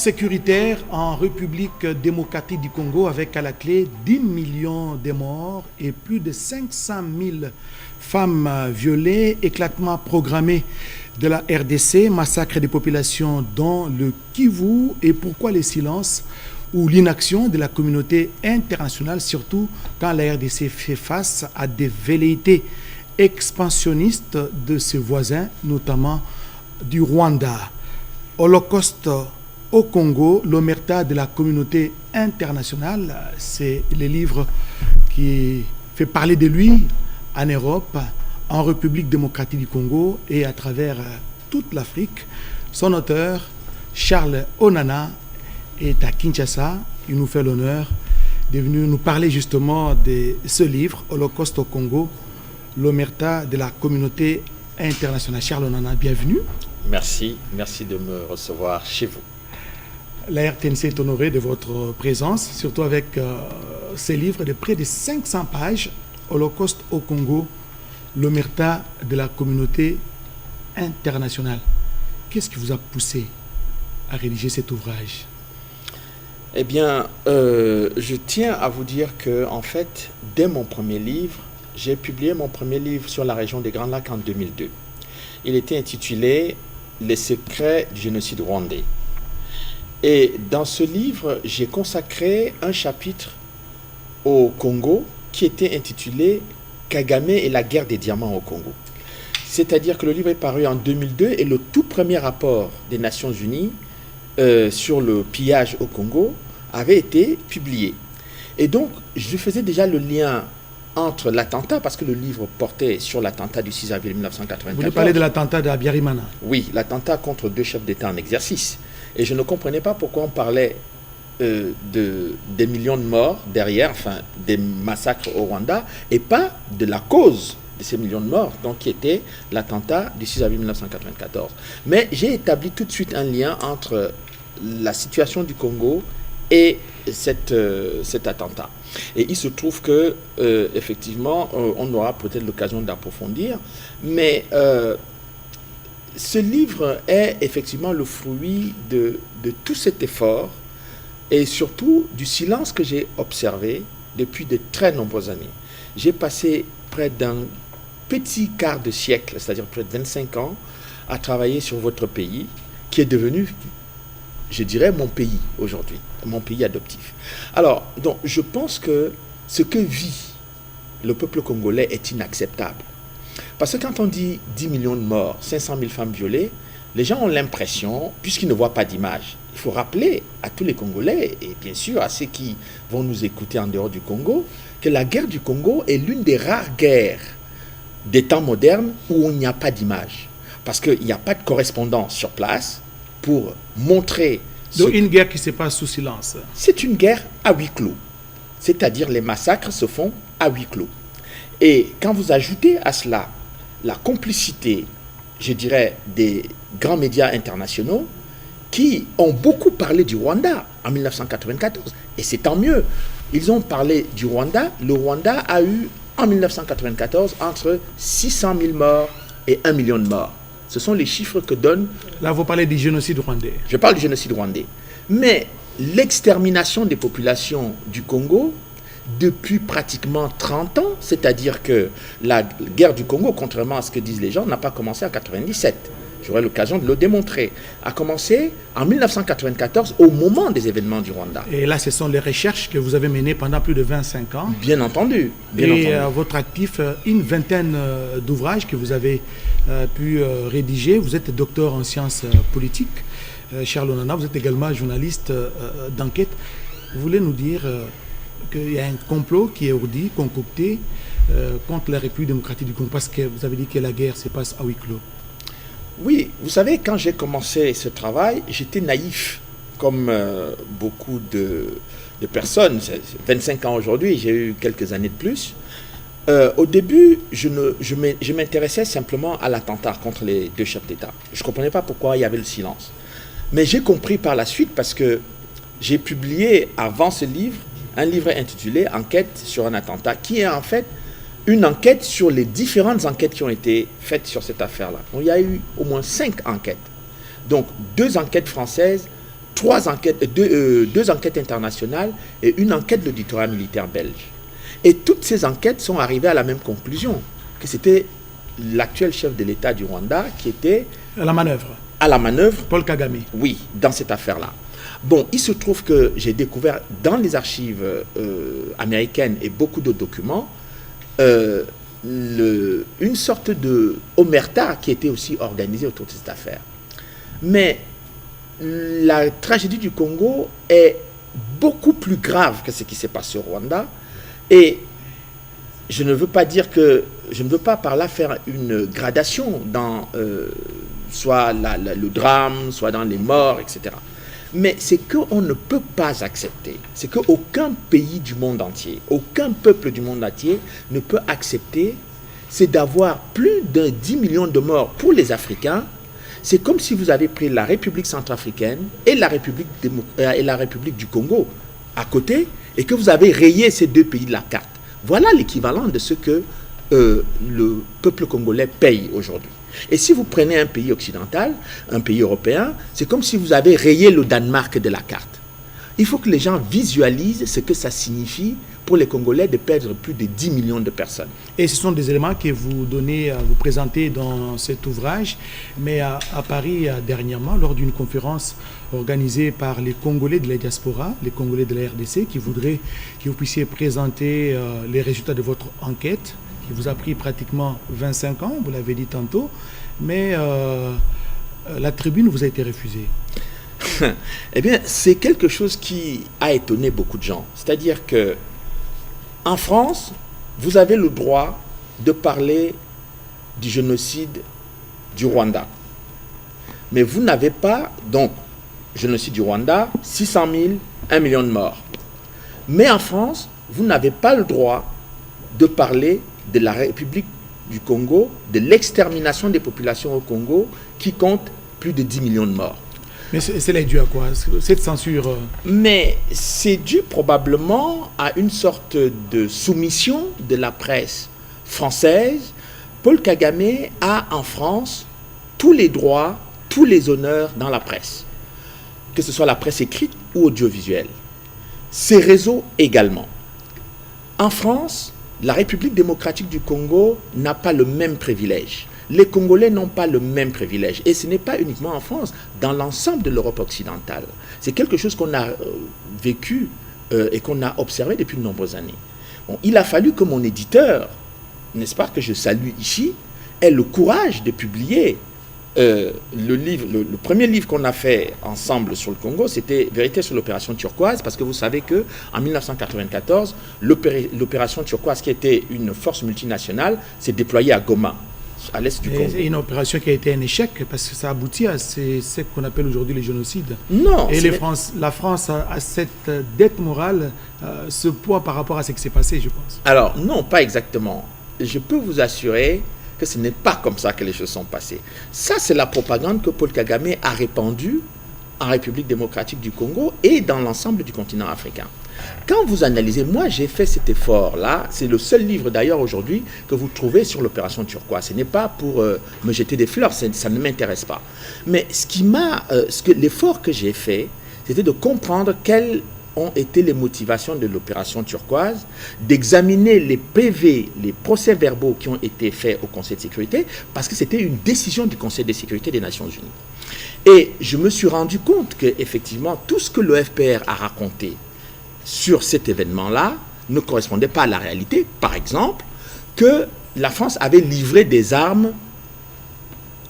sécuritaire en République démocratique du Congo avec à la clé 10 millions de morts et plus de 500 000 femmes violées, éclatement programmé de la RDC, massacre des populations dans le Kivu et pourquoi le silence ou l'inaction de la communauté internationale, surtout quand la RDC fait face à des velléités expansionnistes de ses voisins, notamment du Rwanda. Holocauste au Congo, l'omerta de la communauté internationale, c'est le livre qui fait parler de lui en Europe, en République démocratique du Congo et à travers toute l'Afrique. Son auteur, Charles Onana, est à Kinshasa. Il nous fait l'honneur de venir nous parler justement de ce livre, Holocauste au Congo, l'omerta de la communauté internationale. Charles Onana, bienvenue. Merci de me recevoir chez vous. La RTNC est honorée de votre présence, surtout avec ces livres de près de 500 pages, Holocauste au Congo, l'omerta de la communauté internationale. Qu'est-ce qui vous a poussé à rédiger cet ouvrage? Eh bien, je tiens à vous dire que, en fait, dès mon premier livre, j'ai publié mon premier livre sur la région des Grands Lacs en 2002. Il était intitulé « Les secrets du génocide rwandais ». Et dans ce livre, j'ai consacré un chapitre au Congo qui était intitulé « Kagame et la guerre des diamants au Congo ». C'est-à-dire que le livre est paru en 2002 et le tout premier rapport des Nations Unies sur le pillage au Congo avait été publié. Et donc, je faisais déjà le lien entre l'attentat, parce que le livre portait sur l'attentat du 6 avril 1994. Vous voulez parler de l'attentat d'Abiyarimana? Oui, l'attentat contre 2 chefs d'État en exercice. Et je ne comprenais pas pourquoi on parlait des millions de morts derrière, enfin des massacres au Rwanda, et pas de la cause de ces millions de morts, donc qui était l'attentat du 6 avril 1994. Mais j'ai établi tout de suite un lien entre la situation du Congo et cet attentat. Et il se trouve que, effectivement, on aura peut-être l'occasion d'approfondir, mais ce livre est effectivement le fruit de tout cet effort et surtout du silence que j'ai observé depuis de très nombreuses années. J'ai passé près d'un petit quart de siècle, c'est-à-dire près de 25 ans, à travailler sur votre pays, qui est devenu, je dirais, mon pays aujourd'hui, mon pays adoptif. Alors, donc, je pense que ce que vit le peuple congolais est inacceptable. Parce que quand on dit 10 millions de morts, 500 000 femmes violées, les gens ont l'impression, puisqu'ils ne voient pas d'image, il faut rappeler à tous les Congolais, et bien sûr à ceux qui vont nous écouter en dehors du Congo, que la guerre du Congo est l'une des rares guerres des temps modernes où il n'y a pas d'image. Parce qu'il n'y a pas de correspondance sur place pour montrer... Donc une guerre qui se passe sous silence. C'est une guerre à huis clos. C'est-à-dire les massacres se font à huis clos. Et quand vous ajoutez à cela la complicité, je dirais, des grands médias internationaux qui ont beaucoup parlé du Rwanda en 1994, et c'est tant mieux. Ils ont parlé du Rwanda. Le Rwanda a eu en 1994 entre 600 000 morts et 1 million de morts. Ce sont les chiffres que donne... Là, vous parlez du génocide rwandais. Je parle du génocide rwandais. Mais l'extermination des populations du Congo, depuis pratiquement 30 ans, c'est-à-dire que la guerre du Congo, contrairement à ce que disent les gens, n'a pas commencé en 1997. J'aurai l'occasion de le démontrer. A commencé en 1994, au moment des événements du Rwanda. Et là, ce sont les recherches que vous avez menées pendant plus de 25 ans. Bien entendu. Et votre actif, une vingtaine d'ouvrages que vous avez pu rédiger. Vous êtes docteur en sciences politiques. Charles Onana, vous êtes également journaliste d'enquête. Vous voulez nous dire qu'il y a un complot qui est ourdi, concocté contre la République démocratique du Congo, parce que vous avez dit que la guerre se passe à huis clos. Oui, vous savez, quand j'ai commencé ce travail, j'étais naïf, comme beaucoup de personnes. 25 ans aujourd'hui, j'ai eu quelques années de plus. Au début, je m'intéressais simplement à l'attentat contre les 2 chefs d'État. Je ne comprenais pas pourquoi il y avait le silence. Mais j'ai compris par la suite parce que j'ai publié avant ce livre, un livre intitulé « Enquête sur un attentat » qui est en fait une enquête sur les différentes enquêtes qui ont été faites sur cette affaire-là. Il y a eu au moins 5 enquêtes. Donc 2 enquêtes françaises, deux enquêtes internationales et une enquête de l'auditorat militaire belge. Et toutes ces enquêtes sont arrivées à la même conclusion, que c'était l'actuel chef de l'État du Rwanda qui était à la manœuvre. À la manœuvre. Paul Kagame. Oui, dans cette affaire-là. Bon, il se trouve que j'ai découvert dans les archives américaines et beaucoup d'autres documents une sorte de omerta qui était aussi organisée autour de cette affaire. Mais la tragédie du Congo est beaucoup plus grave que ce qui s'est passé au Rwanda. Et je ne veux pas par là faire une gradation dans soit le drame, soit dans les morts, etc. Mais c'est qu'on ne peut pas accepter, c'est qu'aucun pays du monde entier, aucun peuple du monde entier ne peut accepter, c'est d'avoir plus de 10 millions de morts pour les Africains. C'est comme si vous avez pris la République centrafricaine et la République du Congo à côté et que vous avez rayé ces deux pays de la carte. Voilà l'équivalent de ce que le peuple congolais paye aujourd'hui. Et si vous prenez un pays occidental, un pays européen, c'est comme si vous avez rayé le Danemark de la carte. Il faut que les gens visualisent ce que ça signifie pour les Congolais de perdre plus de 10 millions de personnes. Et ce sont des éléments que vous présentez dans cet ouvrage. Mais à Paris, dernièrement, lors d'une conférence organisée par les Congolais de la diaspora, les Congolais de la RDC, qui voudraient que vous puissiez présenter les résultats de votre enquête, qui vous a pris pratiquement 25 ans, vous l'avez dit tantôt, mais la tribune vous a été refusée. Eh bien, c'est quelque chose qui a étonné beaucoup de gens. C'est-à-dire que en France, vous avez le droit de parler du génocide du Rwanda. Mais vous n'avez pas, donc, génocide du Rwanda, 600 000, 1 million de morts. Mais en France, vous n'avez pas le droit de parler de la République du Congo, de l'extermination des populations au Congo, qui compte plus de 10 millions de morts. Mais c'est dû à quoi, cette censure? Mais c'est dû probablement à une sorte de soumission de la presse française. Paul Kagame a en France tous les droits, tous les honneurs dans la presse, que ce soit la presse écrite ou audiovisuelle. Ces réseaux également. En France, la République démocratique du Congo n'a pas le même privilège. Les Congolais n'ont pas le même privilège. Et ce n'est pas uniquement en France, dans l'ensemble de l'Europe occidentale. C'est quelque chose qu'on a vécu et qu'on a observé depuis de nombreuses années. Bon, il a fallu que mon éditeur, n'est-ce pas, que je salue ici, ait le courage de publier le premier livre qu'on a fait ensemble sur le Congo, c'était Vérité sur l'opération turquoise, parce que vous savez qu'en 1994, l'opération turquoise, qui était une force multinationale, s'est déployée à Goma, à l'est du Congo. C'est une opération qui a été un échec, parce que ça aboutit à ce qu'on appelle aujourd'hui les génocides. Non. Et la France a cette dette morale, ce poids par rapport à ce qui s'est passé, je pense. Alors, non, pas exactement. Je peux vous assurer que ce n'est pas comme ça que les choses sont passées. Ça, c'est la propagande que Paul Kagame a répandue en République démocratique du Congo et dans l'ensemble du continent africain. Quand vous analysez, moi j'ai fait cet effort-là, c'est le seul livre d'ailleurs aujourd'hui que vous trouvez sur l'opération turquoise. Ce n'est pas pour me jeter des fleurs, ça ne m'intéresse pas. Mais l'effort que j'ai fait, c'était de comprendre quelles ont été les motivations de l'opération turquoise, d'examiner les PV, les procès-verbaux qui ont été faits au Conseil de sécurité, parce que c'était une décision du Conseil de sécurité des Nations Unies. Et je me suis rendu compte qu'effectivement, tout ce que le FPR a raconté sur cet événement-là ne correspondait pas à la réalité. Par exemple, que la France avait livré des armes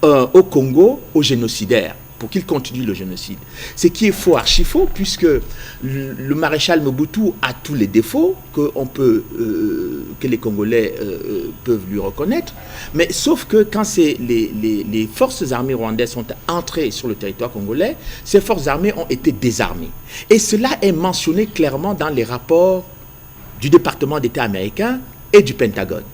au Congo aux génocidaires, pour qu'il continue le génocide. Ce qui est faux, archi faux, puisque le maréchal Mobutu a tous les défauts que les Congolais peuvent lui reconnaître, mais sauf que quand les forces armées rwandaises sont entrées sur le territoire congolais, ces forces armées ont été désarmées. Et cela est mentionné clairement dans les rapports du département d'État américain et du Pentagone.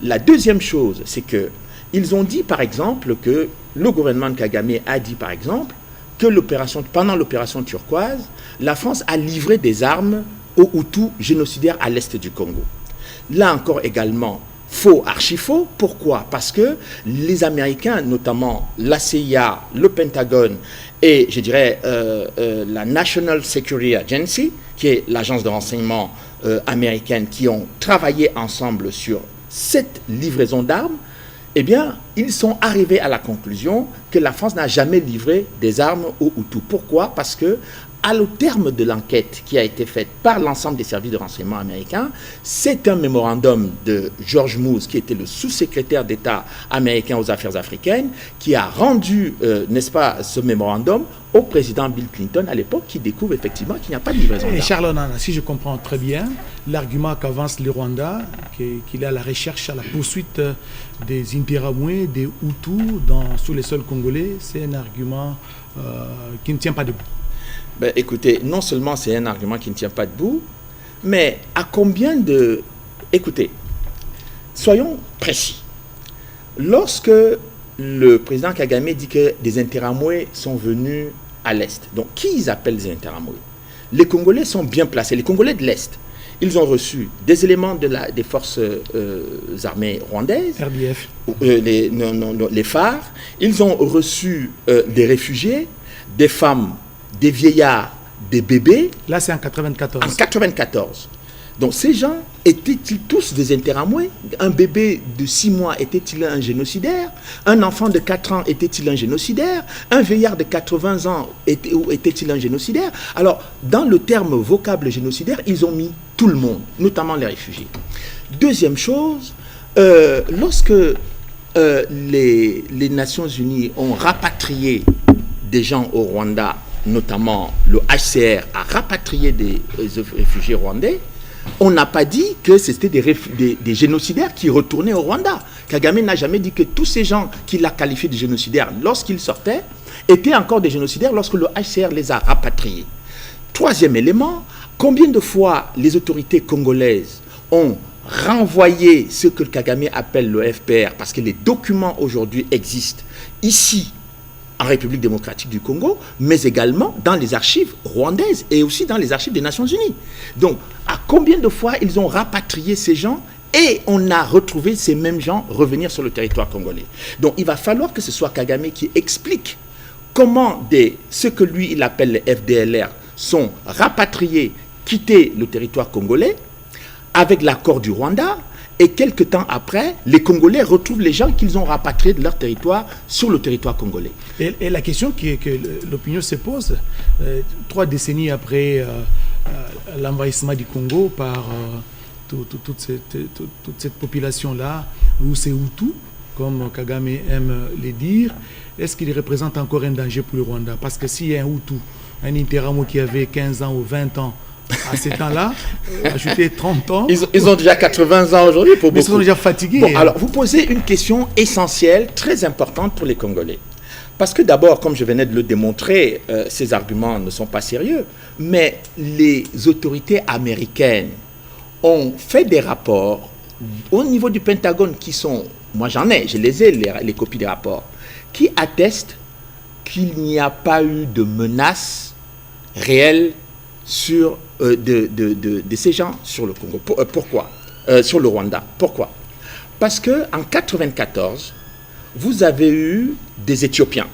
La deuxième chose, c'est que ils ont dit, par exemple, que le gouvernement de Kagame a dit, par exemple, que pendant l'opération turquoise, la France a livré des armes aux Hutus génocidaires à l'est du Congo. Là encore également, faux, archi-faux. Pourquoi? Parce que les Américains, notamment la CIA, le Pentagone et, je dirais, la National Security Agency, qui est l'agence de renseignement américaine, qui ont travaillé ensemble sur cette livraison d'armes, eh bien, ils sont arrivés à la conclusion que la France n'a jamais livré des armes aux Hutus. Pourquoi? Parce que, au terme de l'enquête qui a été faite par l'ensemble des services de renseignement américains, c'est un mémorandum de George Moose, qui était le sous-secrétaire d'État américain aux affaires africaines, qui a rendu, n'est-ce pas, ce mémorandum au président Bill Clinton à l'époque, qui découvre effectivement qu'il n'y a pas de livraison d'armes. Et Charles Onana, si je comprends très bien, l'argument qu'avance le Rwanda, qu'il est à la recherche, à la poursuite des Impiramwe, des Hutus sous les sols congolais, c'est un argument qui ne tient pas debout. Ben, écoutez, non seulement c'est un argument qui ne tient pas debout, mais à combien de... Écoutez, soyons précis. Lorsque le président Kagame dit que des Interamwe sont venus à l'Est, donc qui ils appellent les Interamwe? Les Congolais sont bien placés, les Congolais de l'Est. Ils ont reçu des éléments des forces armées rwandaises, RDF, les phares. Ils ont reçu des réfugiés, des femmes, des vieillards, des bébés. Là, c'est en 94. En 94. Donc, ces gens étaient-ils tous des Interamwe? Un bébé de 6 mois était-il un génocidaire? Un enfant de 4 ans était-il un génocidaire? Un vieillard de 80 ans était-il un génocidaire? Alors, dans le terme vocable génocidaire, ils ont mis tout le monde, notamment les réfugiés. Deuxième chose, lorsque les Nations Unies ont rapatrié des gens au Rwanda, notamment le HCR a rapatrié des réfugiés rwandais, on n'a pas dit que c'était des génocidaires qui retournaient au Rwanda. Kagame n'a jamais dit que tous ces gens qu'il a qualifiés de génocidaires lorsqu'ils sortaient étaient encore des génocidaires lorsque le HCR les a rapatriés. Troisième élément, combien de fois les autorités congolaises ont renvoyé ce que Kagame appelle le FPR, parce que les documents aujourd'hui existent ici, en République démocratique du Congo, mais également dans les archives rwandaises et aussi dans les archives des Nations Unies. Donc, à combien de fois ils ont rapatrié ces gens et on a retrouvé ces mêmes gens revenir sur le territoire congolais. Donc, il va falloir que ce soit Kagame qui explique comment ce que lui, il appelle les FDLR, sont rapatriés, quittés le territoire congolais avec l'accord du Rwanda. Et quelques temps après, les Congolais retrouvent les gens qu'ils ont rapatriés de leur territoire sur le territoire congolais. Et la question que l'opinion se pose, 3 décennies après l'envahissement du Congo par toute cette population-là, où c'est Hutu, comme Kagame aime le dire, est-ce qu'il représente encore un danger pour le Rwanda? Parce que s'il y a un Hutu, un Interahamwe qui avait 15 ans ou 20 ans, à ces temps-là, ajouter 30 ans. Ils ont déjà 80 ans aujourd'hui pour beaucoup. Mais ils sont déjà fatigués. Bon, alors, vous posez une question essentielle, très importante pour les Congolais. Parce que d'abord, comme je venais de le démontrer, ces arguments ne sont pas sérieux, mais les autorités américaines ont fait des rapports au niveau du Pentagone qui sont, moi j'en ai, je les ai, les copies des rapports, qui attestent qu'il n'y a pas eu de menace réelle sur de ces gens sur le Congo. Pourquoi? Sur le Rwanda. Pourquoi? Parce qu'en 1994, vous avez eu des Éthiopiens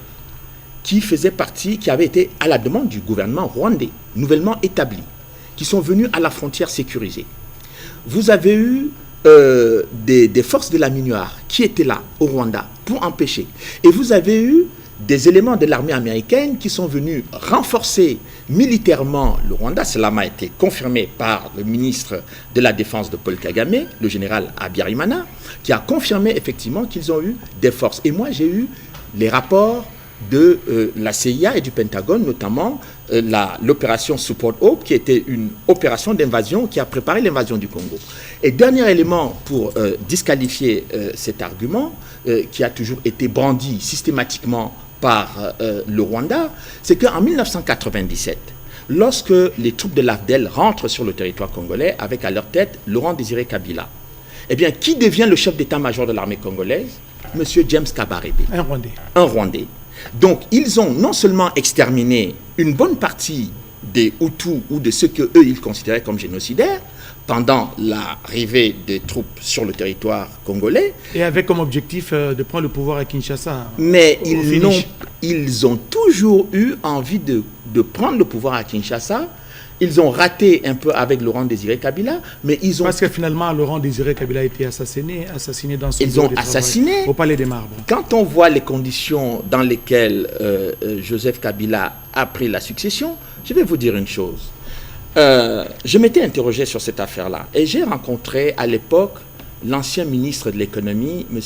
qui faisaient partie, qui avaient été à la demande du gouvernement rwandais, nouvellement établi, qui sont venus à la frontière sécurisée. Vous avez eu des forces de la MINUAR qui étaient là au Rwanda pour empêcher. Et vous avez eu des éléments de l'armée américaine qui sont venus renforcer militairement le Rwanda. Cela m'a été confirmé par le ministre de la Défense de Paul Kagame, le général Habyarimana, qui a confirmé effectivement qu'ils ont eu des forces. Et moi, j'ai eu les rapports de la CIA et du Pentagone, notamment l'opération Support Hope, qui était une opération d'invasion qui a préparé l'invasion du Congo. Et dernier élément pour disqualifier cet argument, qui a toujours été brandi systématiquement par le Rwanda, c'est qu'en 1997, lorsque les troupes de l'AFDEL rentrent sur le territoire congolais avec à leur tête Laurent Désiré Kabila, eh bien, qui devient le chef d'état-major de l'armée congolaise? Monsieur James Kabarebe. Un Rwandais. Un Rwandais. Donc, ils ont non seulement exterminé une bonne partie des Hutus ou de ceux qu'eux, ils considéraient comme génocidaires pendant l'arrivée des troupes sur le territoire congolais. Et avec comme objectif de prendre le pouvoir à Kinshasa. Mais ils ont toujours eu envie de prendre le pouvoir à Kinshasa. Ils ont raté un peu avec Laurent Désiré Kabila, mais ils ont... Parce que finalement, Laurent Désiré Kabila a été assassiné dans son Ils ont assassiné au Palais des Marbres. Quand on voit les conditions dans lesquelles Joseph Kabila a pris la succession, je vais vous dire une chose. Je m'étais interrogé sur cette affaire-là et j'ai rencontré à l'époque l'ancien ministre de l'économie, M.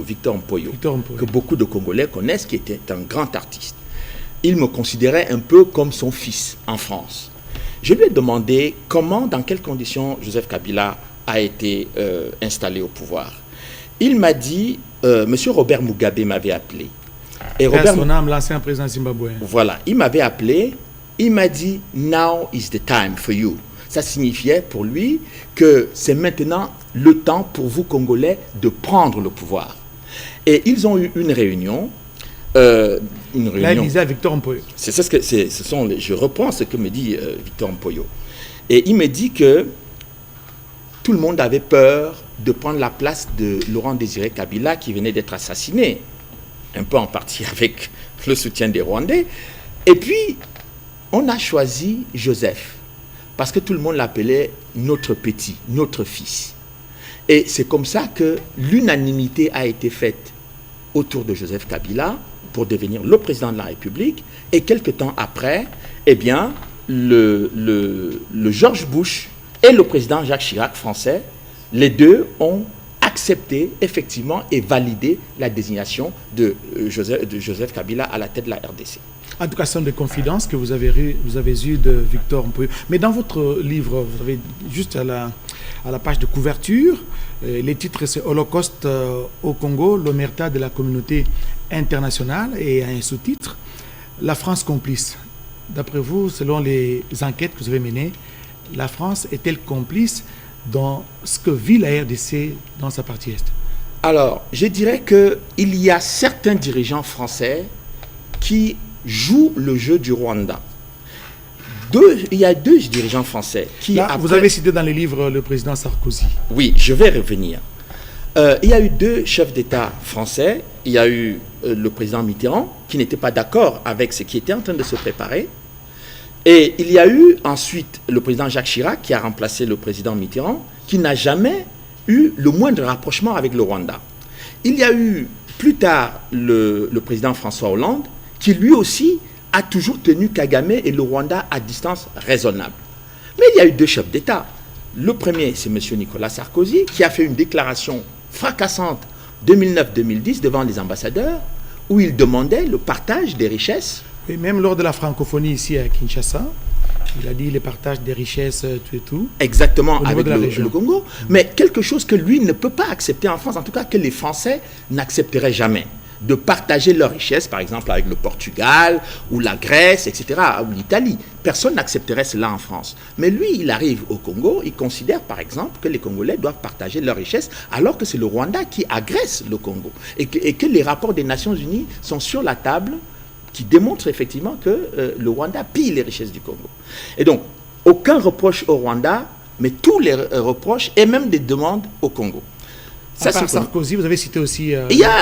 Victor Mpoyo, que beaucoup de Congolais connaissent, qui était un grand artiste. Il me considérait un peu comme son fils en France. Je lui ai demandé comment, dans quelles conditions Joseph Kabila a été installé au pouvoir. Il m'a dit, M. Robert Mugabe m'avait appelé. Et Robert Mugabe, l'ancien président zimbabwéen. Voilà, il m'avait appelé, il m'a dit « Now is the time for you ». Ça signifiait pour lui que c'est maintenant le temps pour vous Congolais de prendre le pouvoir. Et ils ont eu une réunion. Là, il disait à Victor Mpoyo. Je reprends ce que me dit Victor Mpoyo. Et il me dit que tout le monde avait peur de prendre la place de Laurent Désiré Kabila qui venait d'être assassiné, un peu en partie avec le soutien des Rwandais. Et puis, on a choisi Joseph, parce que tout le monde l'appelait notre petit, notre fils. Et c'est comme ça que l'unanimité a été faite autour de Joseph Kabila pour devenir le président de la République. Et quelques temps après, eh bien, le George Bush et le président Jacques Chirac français, les deux ont accepté effectivement et validé la désignation de Joseph Kabila à la tête de la RDC. En tout cas, ce sont des confidences que vous avez eues de Victor Mpoyo. Mais dans votre livre, vous avez juste à la page de couverture, les titres c'est Holocauste au Congo, l'omerta de la communauté internationale, et un sous-titre, la France complice. D'après vous, selon les enquêtes que vous avez menées, la France est-elle complice dans ce que vit la RDC dans sa partie Est? Alors, je dirais qu'il y a certains dirigeants français qui jouent le jeu du Rwanda. Il y a deux dirigeants français qui... Là, vous avez cité dans les livres le président Sarkozy. Oui, je vais revenir. Il y a eu deux chefs d'État français. Il y a eu le président Mitterrand, qui n'était pas d'accord avec ce qui était en train de se préparer. Et il y a eu ensuite le président Jacques Chirac, qui a remplacé le président Mitterrand, qui n'a jamais eu le moindre rapprochement avec le Rwanda. Il y a eu plus tard le président François Hollande, qui lui aussi a toujours tenu Kagame et le Rwanda à distance raisonnable. Mais il y a eu deux chefs d'État. Le premier, c'est M. Nicolas Sarkozy, qui a fait une déclaration fracassante 2009-2010 devant les ambassadeurs, où il demandait le partage des richesses. Et même lors de la francophonie ici à Kinshasa, il a dit le partage des richesses, tout et tout. Exactement, avec le Congo. Mais quelque chose que lui ne peut pas accepter en France, en tout cas que les Français n'accepteraient jamais. De partager leurs richesses, par exemple avec le Portugal, ou la Grèce, etc., ou l'Italie. Personne n'accepterait cela en France. Mais lui, il arrive au Congo, il considère par exemple que les Congolais doivent partager leurs richesses, alors que c'est le Rwanda qui agresse le Congo. Et que les rapports des Nations Unies sont sur la table, qui démontrent effectivement que le Rwanda pille les richesses du Congo. Et donc, aucun reproche au Rwanda, mais tous les reproches et même des demandes au Congo. Ça, c'est Sarkozy, vous avez cité aussi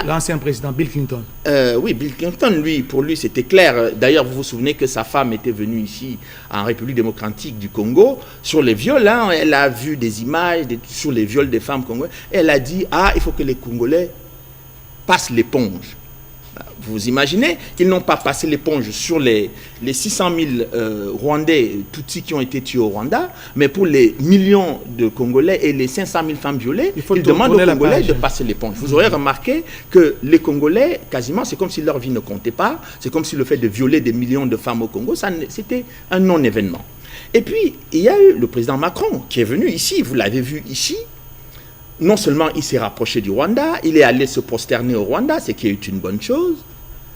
l'ancien président Bill Clinton. Oui, Bill Clinton, pour lui, c'était clair. D'ailleurs, vous vous souvenez que sa femme était venue ici, en République démocratique du Congo, sur les viols. Hein, elle a vu des images sur les viols des femmes congolaises. Elle a dit, il faut que les Congolais passent l'éponge. Vous imaginez qu'ils n'ont pas passé l'éponge sur les 600 000 Rwandais, Tutsis qui ont été tués au Rwanda, mais pour les millions de Congolais et les 500 000 femmes violées, ils demandent aux Congolais de passer l'éponge. Vous aurez remarqué que les Congolais, quasiment, c'est comme si leur vie ne comptait pas, c'est comme si le fait de violer des millions de femmes au Congo, c'était un non-événement. Et puis, il y a eu le président Macron qui est venu ici, vous l'avez vu ici. Non seulement il s'est rapproché du Rwanda, il est allé se prosterner au Rwanda, ce qui est une bonne chose,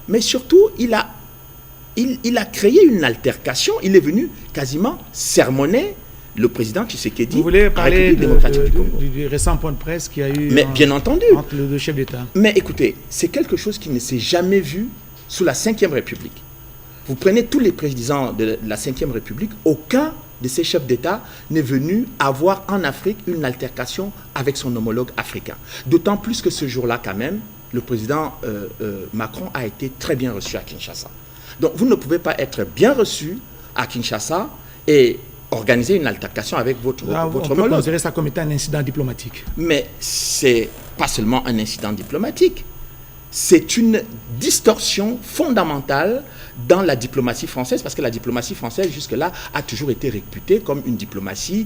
mais surtout, il a créé une altercation. Il est venu quasiment sermonner le président Tshisekedi. Vous voulez parler du récent point de presse qu'il y a eu bien entendu, entre les deux chefs d'État. Mais écoutez, c'est quelque chose qui ne s'est jamais vu sous la Ve République. Vous prenez tous les présidents de la Ve République, aucun de ces chefs d'État n'est venu avoir en Afrique une altercation avec son homologue africain. D'autant plus que ce jour-là, quand même, le président Macron a été très bien reçu à Kinshasa. Donc vous ne pouvez pas être bien reçu à Kinshasa et organiser une altercation avec votre homologue. On peut considérer ça comme étant un incident diplomatique. Mais c'est pas seulement un incident diplomatique, c'est une distorsion fondamentale dans la diplomatie française, parce que la diplomatie française jusque-là a toujours été réputée comme une diplomatie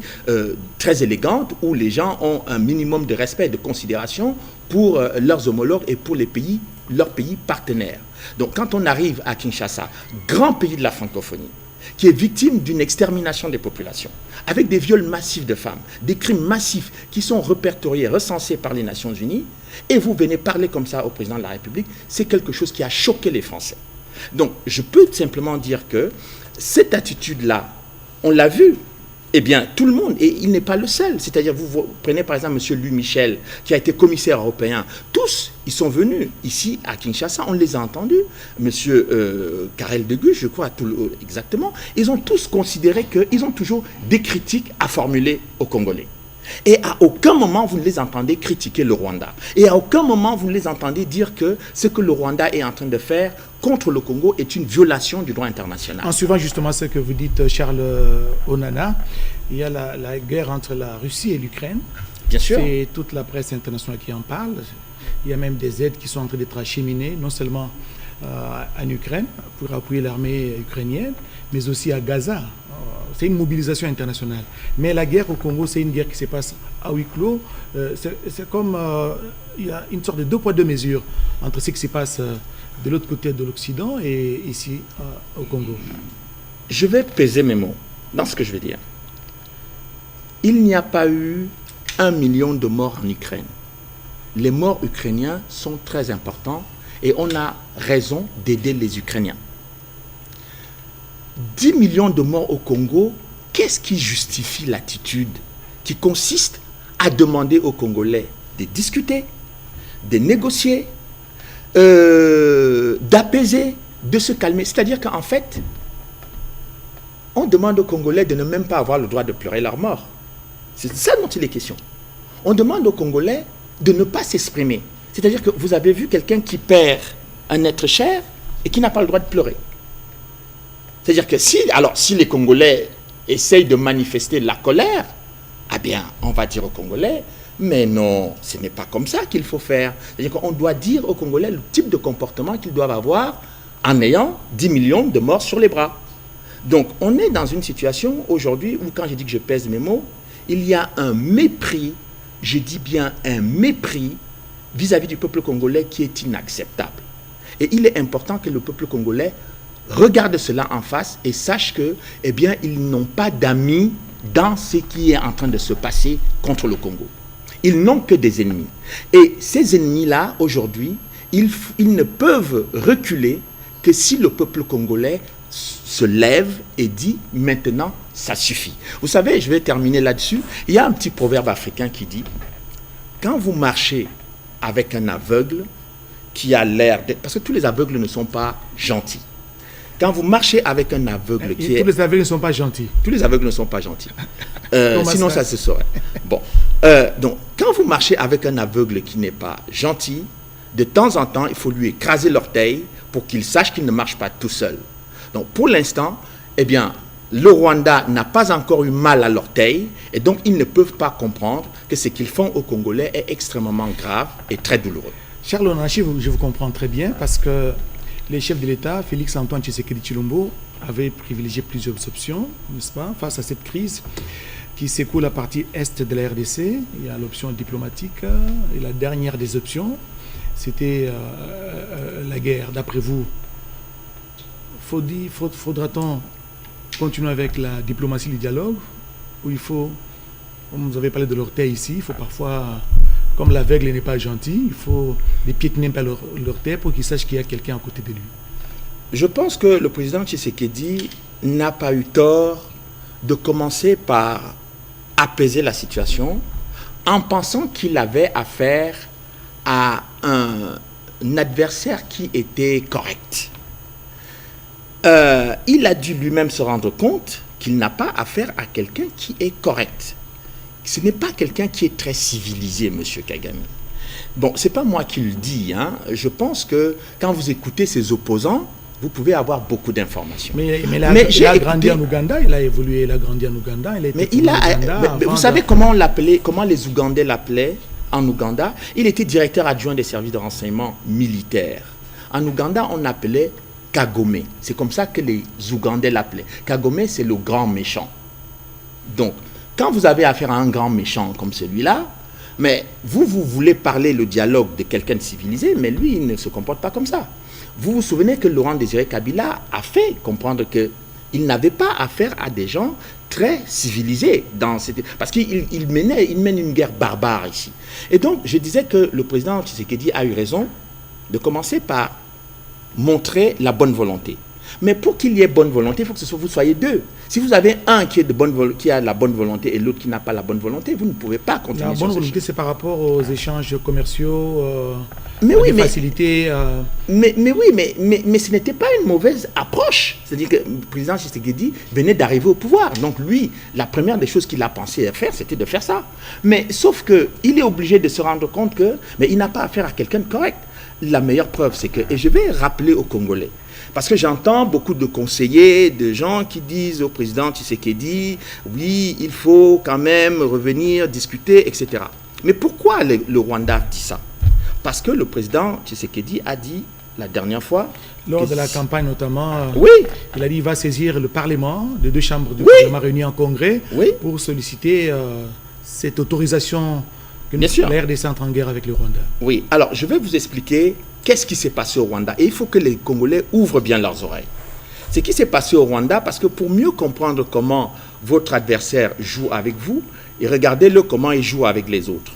très élégante, où les gens ont un minimum de respect et de considération pour leurs homologues et pour leurs pays partenaires. Donc quand on arrive à Kinshasa, grand pays de la francophonie, qui est victime d'une extermination des populations, avec des viols massifs de femmes, des crimes massifs qui sont répertoriés, recensés par les Nations Unies, et vous venez parler comme ça au président de la République, c'est quelque chose qui a choqué les Français. Donc, je peux simplement dire que cette attitude-là, on l'a vu, eh bien, tout le monde, et il n'est pas le seul. C'est-à-dire, vous prenez par exemple M. Louis Michel, qui a été commissaire européen. Tous, ils sont venus ici à Kinshasa, on les a entendus. M. Karel de Gucht, je crois, exactement. Ils ont tous considéré qu'ils ont toujours des critiques à formuler aux Congolais. Et à aucun moment, vous ne les entendez critiquer le Rwanda. Et à aucun moment, vous ne les entendez dire que ce que le Rwanda est en train de faire contre le Congo est une violation du droit international. En suivant justement ce que vous dites, Charles Onana, il y a la guerre entre la Russie et l'Ukraine. Bien sûr. C'est toute la presse internationale qui en parle. Il y a même des aides qui sont en train d'être acheminées, non seulement en Ukraine, pour appuyer l'armée ukrainienne, mais aussi à Gaza. C'est une mobilisation internationale. Mais la guerre au Congo, c'est une guerre qui se passe à huis clos. C'est comme il y a une sorte de deux poids, deux mesures entre ce qui se passe de l'autre côté de l'Occident et ici au Congo. Je vais peser mes mots dans ce que je vais dire. Il n'y a pas eu 1 million de morts en Ukraine. Les morts ukrainiens sont très importants et on a raison d'aider les Ukrainiens. 10 millions de morts au Congo, qu'est-ce qui justifie l'attitude qui consiste à demander aux Congolais de discuter, de négocier, d'apaiser, de se calmer? C'est-à-dire qu'en fait, on demande aux Congolais de ne même pas avoir le droit de pleurer leur mort. C'est ça dont il est question. On demande aux Congolais de ne pas s'exprimer. C'est-à-dire que vous avez vu quelqu'un qui perd un être cher et qui n'a pas le droit de pleurer. C'est-à-dire que si les Congolais essayent de manifester la colère, eh bien, on va dire aux Congolais, mais non, ce n'est pas comme ça qu'il faut faire. C'est-à-dire qu'on doit dire aux Congolais le type de comportement qu'ils doivent avoir en ayant 10 millions de morts sur les bras. Donc, on est dans une situation aujourd'hui où, quand je dis que je pèse mes mots, il y a un mépris, je dis bien un mépris, vis-à-vis du peuple congolais qui est inacceptable. Et il est important que le peuple congolais regarde cela en face et sache que, eh bien, ils n'ont pas d'amis dans ce qui est en train de se passer contre le Congo. Ils n'ont que des ennemis. Et ces ennemis-là, aujourd'hui, ils ne peuvent reculer que si le peuple congolais se lève et dit « maintenant, ça suffit ». Vous savez, je vais terminer là-dessus. Il y a un petit proverbe africain qui dit « quand vous marchez avec un aveugle qui a l'air d'être... » parce que tous les aveugles ne sont pas gentils. Quand vous marchez avec un aveugle qui est... Tous les aveugles ne sont pas gentils. Tous les aveugles ne sont pas gentils. Sinon, ça se saurait. Bon. Donc, quand vous marchez avec un aveugle qui n'est pas gentil, de temps en temps, il faut lui écraser l'orteil pour qu'il sache qu'il ne marche pas tout seul. Donc, pour l'instant, eh bien, le Rwanda n'a pas encore eu mal à l'orteil et donc ils ne peuvent pas comprendre que ce qu'ils font aux Congolais est extrêmement grave et très douloureux. Charles Onachi, je vous comprends très bien parce que les chefs de l'État, Félix-Antoine Tshisekedi Tshilombo, avaient privilégié plusieurs options, n'est-ce pas, face à cette crise qui secoue la partie est de la RDC. Il y a l'option diplomatique et la dernière des options, c'était la guerre. D'après vous, faudra-t-on continuer avec la diplomatie, le dialogue, ou il faut, comme vous avez parlé de l'orteil ici, il faut parfois, comme l'aveugle n'est pas gentil, il faut les piétiner par l'orteil pour qu'il sache qu'il y a quelqu'un à côté de lui. Je pense que le président Tshisekedi n'a pas eu tort de commencer par apaiser la situation en pensant qu'il avait affaire à un adversaire qui était correct. il a dû lui-même se rendre compte qu'il n'a pas affaire à quelqu'un qui est correct. Ce n'est pas quelqu'un qui est très civilisé, M. Kagame. Bon, ce n'est pas moi qui le dis. Hein. Je pense que quand vous écoutez ses opposants, vous pouvez avoir beaucoup d'informations. Mais il a grandi en Ouganda, il a évolué, il a grandi en Ouganda. Mais vous savez comment les Ougandais l'appelaient en Ouganda? Il était directeur adjoint des services de renseignement militaires. En Ouganda, on l'appelait Kagome. C'est comme ça que les Ougandais l'appelaient. Kagome, c'est le grand méchant. Donc, quand vous avez affaire à un grand méchant comme celui-là, mais vous voulez parler le dialogue de quelqu'un de civilisé, mais lui, il ne se comporte pas comme ça. Vous vous souvenez que Laurent Désiré Kabila a fait comprendre qu'il n'avait pas affaire à des gens très civilisés parce qu'il mène une guerre barbare ici. Et donc, je disais que le président Tshisekedi a eu raison de commencer par montrer la bonne volonté. Mais pour qu'il y ait bonne volonté, il faut que vous soyez deux. Si vous avez un qui a la bonne volonté et l'autre qui n'a pas la bonne volonté, vous ne pouvez pas continuer. La bonne volonté, c'est par rapport aux échanges commerciaux, facilités. Mais ce n'était pas une mauvaise approche. C'est-à-dire que le président Tshisekedi venait d'arriver au pouvoir. Donc lui, la première des choses qu'il a pensé à faire, c'était de faire ça. Mais sauf qu'il est obligé de se rendre compte qu'il n'a pas affaire à quelqu'un de correct. La meilleure preuve, c'est que, et je vais rappeler aux Congolais, parce que j'entends beaucoup de conseillers, de gens qui disent au président Tshisekedi, oui, il faut quand même revenir, discuter, etc. Mais pourquoi le Rwanda dit ça? Parce que le président Tshisekedi a dit la dernière fois... Lors de la campagne notamment, oui. Il a dit qu'il va saisir le Parlement, les deux chambres du Parlement réunies en congrès, pour solliciter cette autorisation que la RDC entre en guerre avec le Rwanda. Oui, alors je vais vous expliquer qu'est-ce qui s'est passé au Rwanda. Et il faut que les Congolais ouvrent bien leurs oreilles. Ce qui s'est passé au Rwanda, parce que pour mieux comprendre comment votre adversaire joue avec vous, et regardez-le comment il joue avec les autres.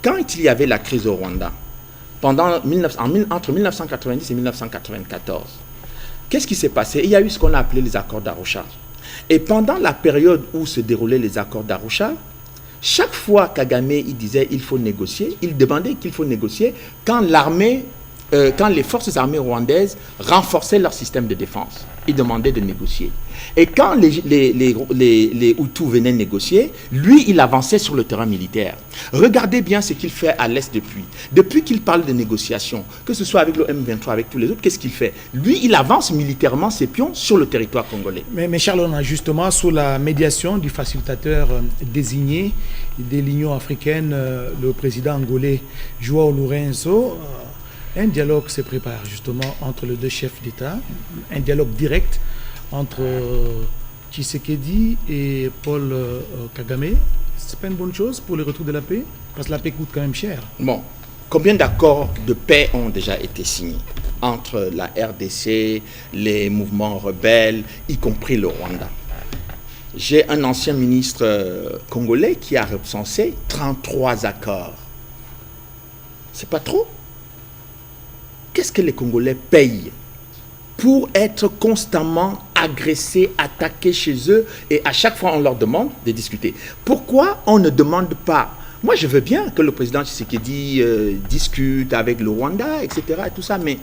Quand il y avait la crise au Rwanda, entre 1990 et 1994, qu'est-ce qui s'est passé? Il y a eu ce qu'on a appelé les accords d'Arusha. Et pendant la période où se déroulaient les accords d'Arusha, chaque fois Kagame il disait il faut négocier, il demandait qu'il faut négocier quand les forces armées rwandaises renforçaient leur système de défense. Il demandait de négocier. Et quand les Hutus venaient négocier, lui, il avançait sur le terrain militaire. Regardez bien ce qu'il fait à l'Est depuis. Depuis qu'il parle de négociation, que ce soit avec le M23, avec tous les autres, qu'est-ce qu'il fait? Lui, il avance militairement ses pions sur le territoire congolais. Mais Charles, on a justement, sous la médiation du facilitateur désigné de l'Union africaine, le président angolais João Lourenço, un dialogue se prépare justement entre les deux chefs d'État, un dialogue direct entre Tshisekedi et Paul Kagame. C'est pas une bonne chose pour le retour de la paix? Parce que la paix coûte quand même cher. Bon, combien d'accords de paix ont déjà été signés entre la RDC, les mouvements rebelles, y compris le Rwanda? J'ai un ancien ministre congolais qui a recensé 33 accords. C'est pas trop? Qu'est-ce que les Congolais payent pour être constamment agressés, attaqués chez eux, et à chaque fois on leur demande de discuter? Pourquoi on ne demande pas? Moi je veux bien que le président Tshisekedi discute avec le Rwanda, etc. et tout ça, mais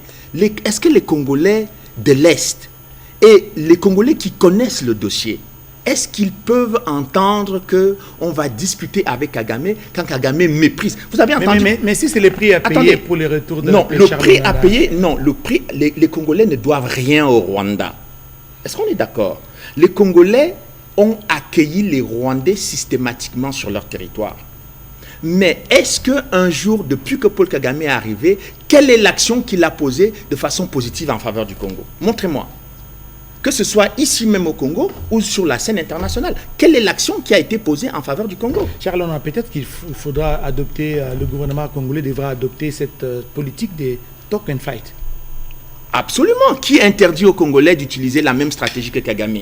est-ce que les Congolais de l'Est et les Congolais qui connaissent le dossier, est-ce qu'ils peuvent entendre qu'on va discuter avec Kagame quand Kagame méprise? Vous avez entendu? Mais si c'est le prix à payer pour les retours de la paix, le prix à payer, non, le prix, les Congolais ne doivent rien au Rwanda. Est-ce qu'on est d'accord? Les Congolais ont accueilli les Rwandais systématiquement sur leur territoire. Mais est-ce qu'un jour, depuis que Paul Kagame est arrivé, quelle est l'action qu'il a posée de façon positive en faveur du Congo? Montrez-moi. Que ce soit ici même au Congo ou sur la scène internationale. Quelle est l'action qui a été posée en faveur du Congo? Charles, peut-être qu'il faudra adopter, le gouvernement congolais devra adopter cette politique des talk and fight. Absolument. Qui interdit aux Congolais d'utiliser la même stratégie que Kagame?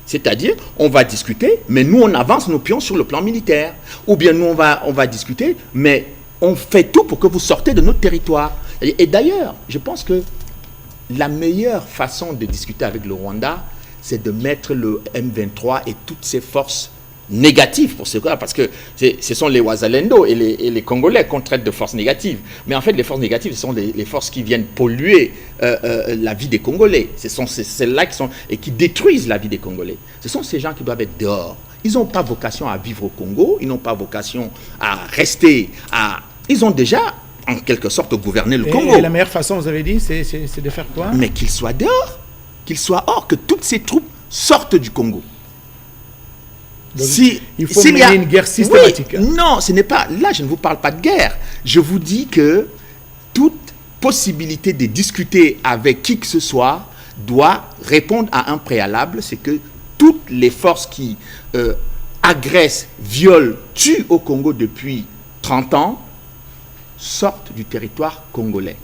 C'est-à-dire, on va discuter, mais nous, on avance nos pions sur le plan militaire. Ou bien nous, on va discuter, mais on fait tout pour que vous sortez de notre territoire. Et d'ailleurs, je pense que la meilleure façon de discuter avec le Rwanda, c'est de mettre le M23 et toutes ses forces négatif pour ce cas, parce que ce sont les Wazalendo et les Congolais qu'on traite de forces négatives. Mais en fait, les forces négatives, ce sont les forces qui viennent polluer la vie des Congolais. Ce sont celles-là qui détruisent la vie des Congolais. Ce sont ces gens qui doivent être dehors. Ils n'ont pas vocation à vivre au Congo, ils n'ont pas vocation à rester Ils ont déjà, en quelque sorte, gouverné le Congo. Et la meilleure façon, vous avez dit, c'est de faire quoi? Mais qu'ils soient dehors, qu'ils soient hors, que toutes ces troupes sortent du Congo. Donc, il faut mener une guerre systématique. Oui, non, ce n'est pas... Là, je ne vous parle pas de guerre. Je vous dis que toute possibilité de discuter avec qui que ce soit doit répondre à un préalable, c'est que toutes les forces qui agressent, violent, tuent au Congo depuis 30 ans sortent du territoire congolais.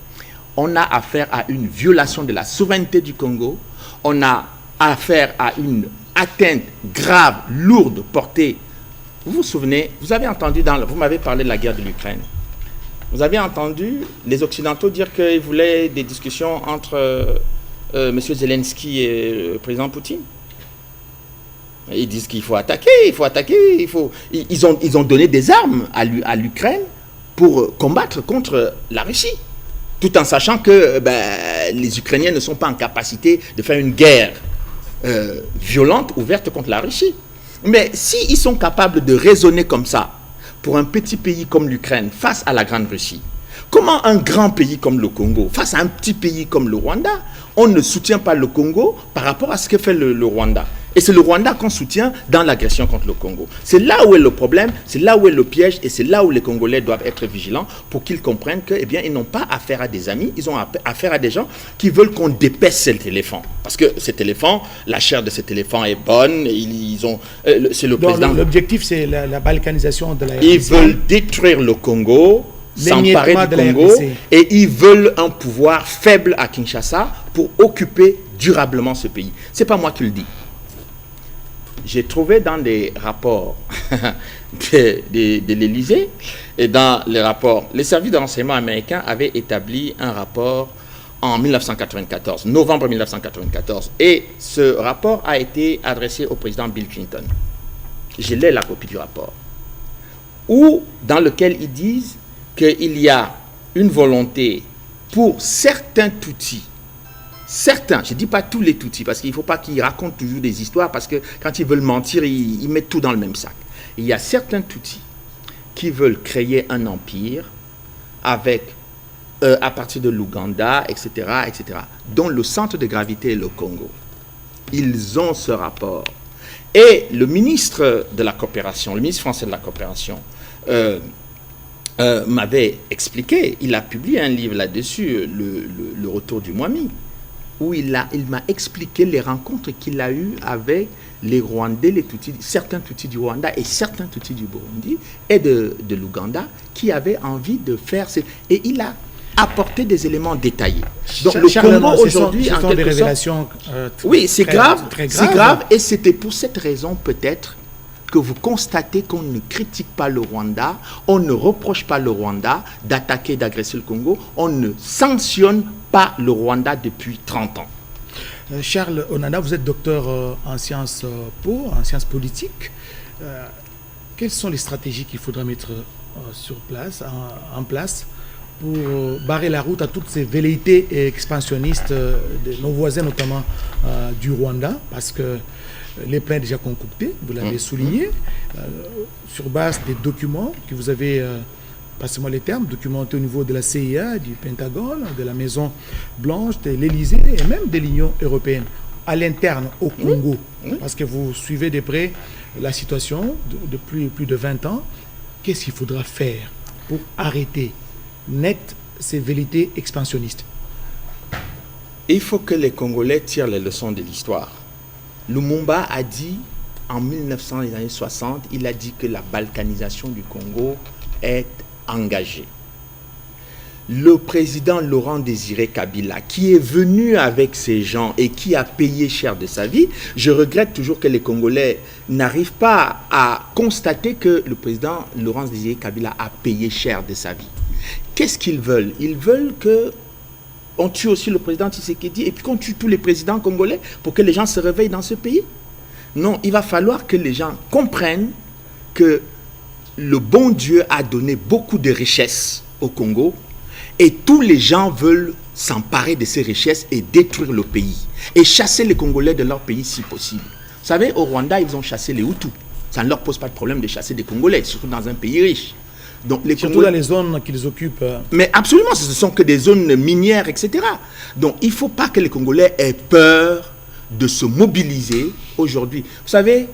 On a affaire à une violation de la souveraineté du Congo. On a affaire à une atteinte grave, lourde, portée. Vous vous souvenez, vous avez entendu, vous m'avez parlé de la guerre de l'Ukraine. Vous avez entendu les Occidentaux dire qu'ils voulaient des discussions entre M. Zelensky et le président Poutine. Ils disent qu'il faut attaquer, Ils ont donné des armes à l'Ukraine pour combattre contre la Russie. Tout en sachant que les Ukrainiens ne sont pas en capacité de faire une guerre violente, ouverte contre la Russie. Mais s'ils sont capables de raisonner comme ça, pour un petit pays comme l'Ukraine, face à la grande Russie, comment un grand pays comme le Congo, face à un petit pays comme le Rwanda, on ne soutient pas le Congo par rapport à ce que fait le Rwanda? Et c'est le Rwanda qu'on soutient dans l'agression contre le Congo. C'est là où est le problème, c'est là où est le piège, et c'est là où les Congolais doivent être vigilants pour qu'ils comprennent que, eh bien, ils n'ont pas affaire à des amis, ils ont affaire à des gens qui veulent qu'on dépaisse cet éléphant. Parce que cet éléphant, la chair de cet éléphant est bonne, c'est le président. L'objectif, c'est la balkanisation de la RDC. Ils veulent détruire le Congo, s'emparer du Congo, et ils veulent un pouvoir faible à Kinshasa pour occuper durablement ce pays. C'est pas moi qui le dis. J'ai trouvé dans des rapports de l'Élysée et dans les rapports, les services de renseignement américains avaient établi un rapport en 1994, novembre 1994, et ce rapport a été adressé au président Bill Clinton. Je l'ai la copie du rapport, dans lequel ils disent qu'il y a une volonté pour certains Tutsis. Certains, je ne dis pas tous les Tutsis, parce qu'il ne faut pas qu'ils racontent toujours des histoires, parce que quand ils veulent mentir, ils mettent tout dans le même sac. Il y a certains Tutsis qui veulent créer un empire avec, à partir de l'Ouganda, etc., dont le centre de gravité est le Congo. Ils ont ce rapport. Et le ministre de la coopération, le ministre français de la coopération, m'avait expliqué, il a publié un livre là-dessus, le Retour du Mwami, où il m'a expliqué les rencontres qu'il a eues avec les Rwandais, les Tutsis, certains Tutsis du Rwanda et certains Tutsis du Burundi et de l'Ouganda qui avaient envie de faire... Et il a apporté des éléments détaillés. Donc le Congo aujourd'hui... Ce sont des révélations oui, c'est grave, c'est grave, et c'était pour cette raison peut-être que vous constatez qu'on ne critique pas le Rwanda, on ne reproche pas le Rwanda d'attaquer, d'agresser le Congo, on ne sanctionne pas le Rwanda depuis 30 ans. Charles Onana, vous êtes docteur en sciences en sciences politiques. Quelles sont les stratégies qu'il faudra mettre en place pour barrer la route à toutes ces velléités expansionnistes de nos voisins, notamment du Rwanda, parce que les plans déjà concoctés, vous l'avez souligné, sur base des documents que vous avez, passez-moi les termes, documentés au niveau de la CIA, du Pentagone, de la Maison Blanche, de l'Élysée et même de l'Union européenne, à l'interne, au Congo, parce que vous suivez de près la situation depuis plus de 20 ans. Qu'est-ce qu'il faudra faire pour arrêter net ces velléités expansionnistes? Il faut que les Congolais tirent les leçons de l'histoire. Lumumba a dit, en 1960, il a dit que la balkanisation du Congo est engagée. Le président Laurent Désiré Kabila, qui est venu avec ces gens et qui a payé cher de sa vie, je regrette toujours que les Congolais n'arrivent pas à constater que le président Laurent Désiré Kabila a payé cher de sa vie. Qu'est-ce qu'ils veulent? Ils veulent que on tue aussi le président Tshisekedi et puis qu'on tue tous les présidents congolais pour que les gens se réveillent dans ce pays. Non, il va falloir que les gens comprennent que le bon Dieu a donné beaucoup de richesses au Congo et tous les gens veulent s'emparer de ces richesses et détruire le pays et chasser les Congolais de leur pays si possible. Vous savez, au Rwanda, ils ont chassé les Hutus. Ça ne leur pose pas de problème de chasser des Congolais, surtout dans un pays riche. Donc, les surtout Congolais, dans les zones qu'ils occupent. Mais absolument, ce ne sont que des zones minières, etc. Donc, il ne faut pas que les Congolais aient peur de se mobiliser aujourd'hui. Vous savez,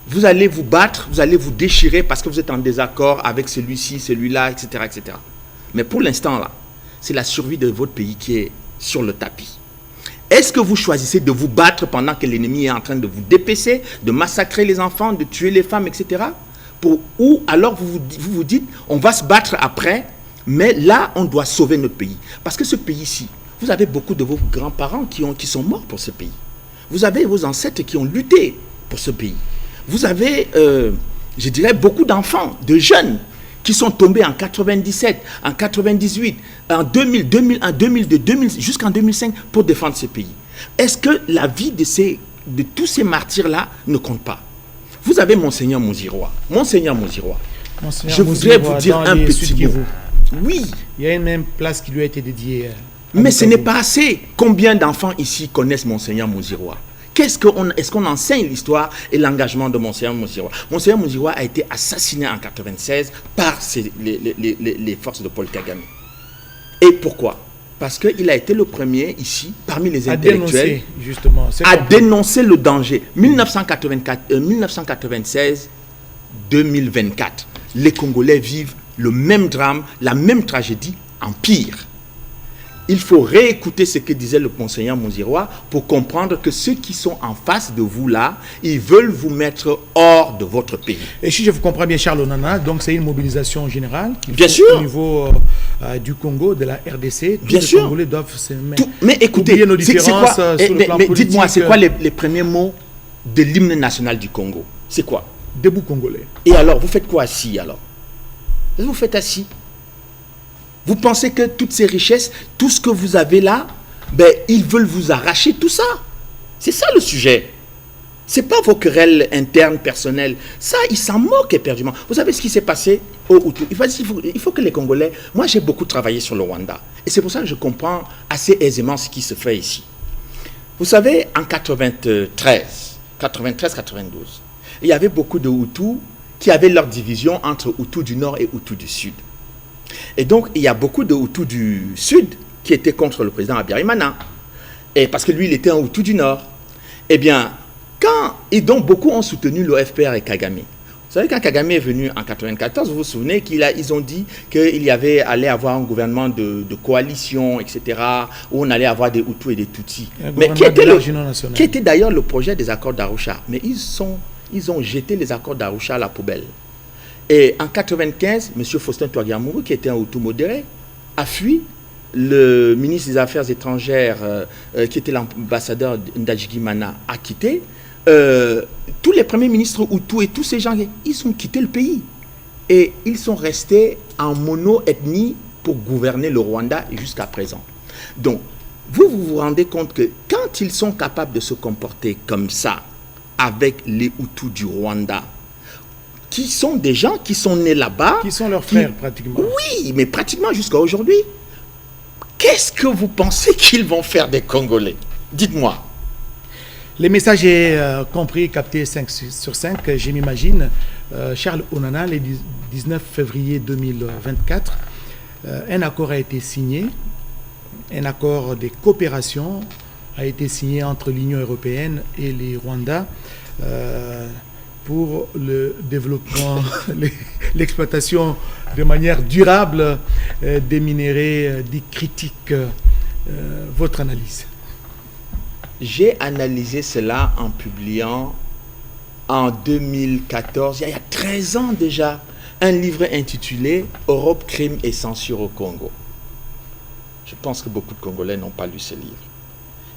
vous allez vous battre, vous allez vous déchirer parce que vous êtes en désaccord avec celui-ci, celui-là, etc., etc. Mais pour l'instant, là, c'est la survie de votre pays qui est sur le tapis. Est-ce que vous choisissez de vous battre pendant que l'ennemi est en train de vous dépecer, de massacrer les enfants, de tuer les femmes, etc. Ou alors vous dites, on va se battre après, mais là, on doit sauver notre pays. Parce que ce pays-ci, vous avez beaucoup de vos grands-parents qui sont morts pour ce pays. Vous avez vos ancêtres qui ont lutté pour ce pays. Vous avez, je dirais, beaucoup d'enfants, de jeunes, qui sont tombés en 97, en 98, en 2000, 2001, 2002, 2000, jusqu'en 2005 pour défendre ce pays. Est-ce que la vie de tous ces martyrs-là ne compte pas? Vous avez Monseigneur Muziroa. Monseigneur Muziroa, je voudrais vous dire un petit mot. Oui. Il y a une même place qui lui a été dédiée. Mais ce n'est pas assez. Combien d'enfants ici connaissent Monseigneur Muziroa? Est-ce qu'on enseigne l'histoire et l'engagement de Monseigneur Muziroa? Monseigneur Muziroa a été assassiné en 1996 par les forces de Paul Kagame. Et pourquoi? Parce qu'il a été le premier ici, parmi les intellectuels, à dénoncer le danger. 1996-2024, les Congolais vivent le même drame, la même tragédie en pire. Il faut réécouter ce que disait le Monseigneur Muziroa pour comprendre que ceux qui sont en face de vous là, ils veulent vous mettre hors de votre pays. Et si je vous comprends bien, Charles Onana, donc c'est une mobilisation générale bien sûr. Au niveau du Congo, de la RDC. Bien les sûr. Congolais doivent se mettre. Mais écoutez, nos différences sur le plan mais dites-moi, c'est quoi les premiers mots de l'hymne national du Congo? C'est quoi? Debout Congolais. Et alors, vous faites quoi assis alors? Vous faites assis. Vous pensez que toutes ces richesses, tout ce que vous avez là, ben, ils veulent vous arracher tout ça. C'est ça le sujet. Ce n'est pas vos querelles internes, personnelles. Ça, ils s'en moquent éperdument. Vous savez ce qui s'est passé au Hutu? Il faut que les Congolais... Moi, j'ai beaucoup travaillé sur le Rwanda. Et c'est pour ça que je comprends assez aisément ce qui se fait ici. Vous savez, en 93-92, il y avait beaucoup de Hutus qui avaient leur division entre Hutus du Nord et Hutus du Sud. Et donc, il y a beaucoup de Hutus du Sud qui étaient contre le président Habyarimana. Et parce que lui, il était un Hutu du Nord. Eh bien, et donc beaucoup ont soutenu le FPR et Kagame. Vous savez, quand Kagame est venu en 1994, vous vous souvenez ils ont dit qu'il allait avoir un gouvernement de coalition, etc., où on allait avoir des Hutus et des Tutsis. Mais qui était d'ailleurs le projet des accords d'Arusha. Mais ils ont jeté les accords d'Arusha à la poubelle. Et en 1995, M. Faustin Twagiramungu, qui était un Hutu modéré, a fui. Le ministre des Affaires étrangères, qui était l'ambassadeur Ndajigimana, a quitté. Tous les premiers ministres Hutus et tous ces gens, ils ont quitté le pays. Et ils sont restés en mono-ethnie pour gouverner le Rwanda jusqu'à présent. Donc, vous vous rendez compte que quand ils sont capables de se comporter comme ça avec les Hutus du Rwanda, qui sont des gens qui sont nés là-bas. Qui sont leurs frères, pratiquement. Oui, mais pratiquement jusqu'à aujourd'hui. Qu'est-ce que vous pensez qu'ils vont faire des Congolais? Dites-moi. Les messages est compris, capté 5 sur 5, je m'imagine. Charles Onana, le 19 février 2024, un accord a été signé. Un accord de coopération a été signé entre l'Union européenne et les Rwandais pour le développement, l'exploitation de manière durable des minéraux dits critiques. Votre analyse? J'ai analysé cela en publiant en 2014, il y a 13 ans déjà, un livre intitulé « Europe, crime et censure au Congo ». Je pense que beaucoup de Congolais n'ont pas lu ce livre.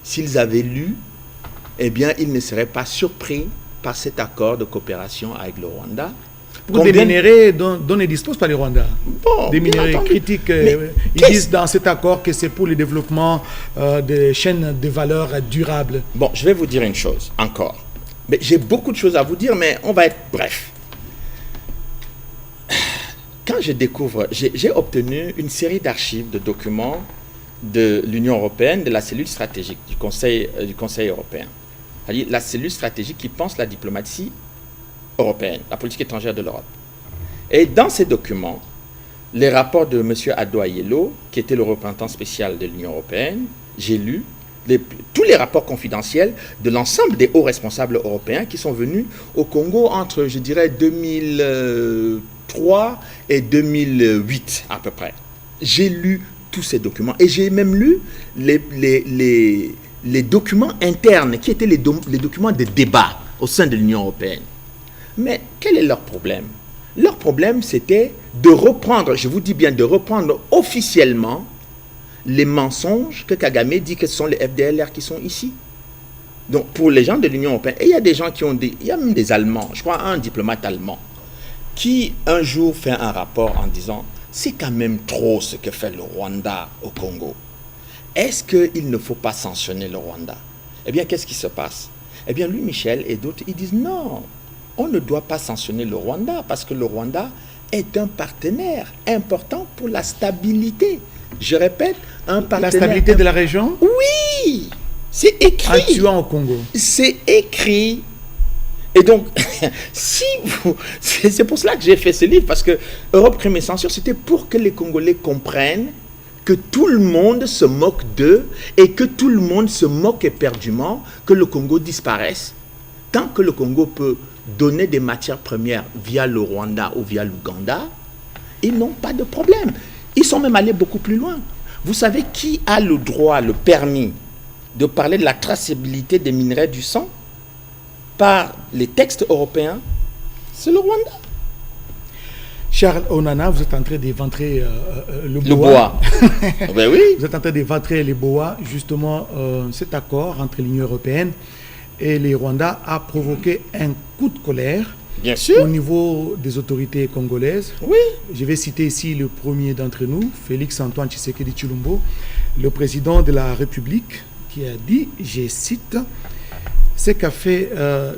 S'ils avaient lu, eh bien, ils ne seraient pas surpris par cet accord de coopération avec le Rwanda. Pour des minéraux dont ne disposent pas les Rwandais. Bon, des minéraux critiques. Ils disent dans cet accord que c'est pour le développement des chaînes de valeur durables. Bon, je vais vous dire une chose encore. Mais j'ai beaucoup de choses à vous dire, mais on va être bref. Quand je découvre, j'ai obtenu une série d'archives, de documents de l'Union européenne, de la cellule stratégique du Conseil européen. C'est-à-dire la cellule stratégique qui pense la diplomatie européenne, la politique étrangère de l'Europe. Et dans ces documents, les rapports de M. Ado Ayello, qui était le représentant spécial de l'Union européenne, j'ai lu tous les rapports confidentiels de l'ensemble des hauts responsables européens qui sont venus au Congo entre, je dirais, 2003 et 2008 à peu près. J'ai lu tous ces documents et j'ai même lu les documents internes qui étaient les documents de débat au sein de l'Union européenne. Mais quel est leur problème? Leur problème, c'était de reprendre, je vous dis bien, de reprendre officiellement les mensonges que Kagame dit que ce sont les FDLR qui sont ici. Donc, pour les gens de l'Union européenne, et il y a des gens qui ont il y a même des Allemands, je crois un diplomate allemand, qui un jour fait un rapport en disant « c'est quand même trop ce que fait le Rwanda au Congo. Est-ce qu'il ne faut pas sanctionner le Rwanda ?» Eh bien, qu'est-ce qui se passe? Eh bien, lui, Michel et d'autres, ils disent « non, on ne doit pas sanctionner le Rwanda parce que le Rwanda est un partenaire important pour la stabilité. » Je répète, un partenaire... La stabilité de la région? Oui, c'est écrit. En tuant au Congo. C'est écrit. Et donc, c'est pour cela que j'ai fait ce livre, parce que Europe, Crime et Censure, c'était pour que les Congolais comprennent que tout le monde se moque d'eux et que tout le monde se moque éperdument que le Congo disparaisse. Tant que le Congo peut donner des matières premières via le Rwanda ou via l'Ouganda, ils n'ont pas de problème. Ils sont même allés beaucoup plus loin. Vous savez qui a le droit, le permis de parler de la traçabilité des minerais du sang par les textes européens? C'est le Rwanda. Charles Onana, vous êtes en train d'éventrer le bois. Ben oui. Vous êtes en train d'éventrer les bois. Justement, cet accord entre l'Union européenne et les Rwandais a provoqué un coup de colère. Bien sûr. Au niveau des autorités congolaises. Oui. Je vais citer ici le premier d'entre nous, Félix Antoine Tshisekedi Tshilombo, le président de la République, qui a dit, je cite, « Ce qu'a fait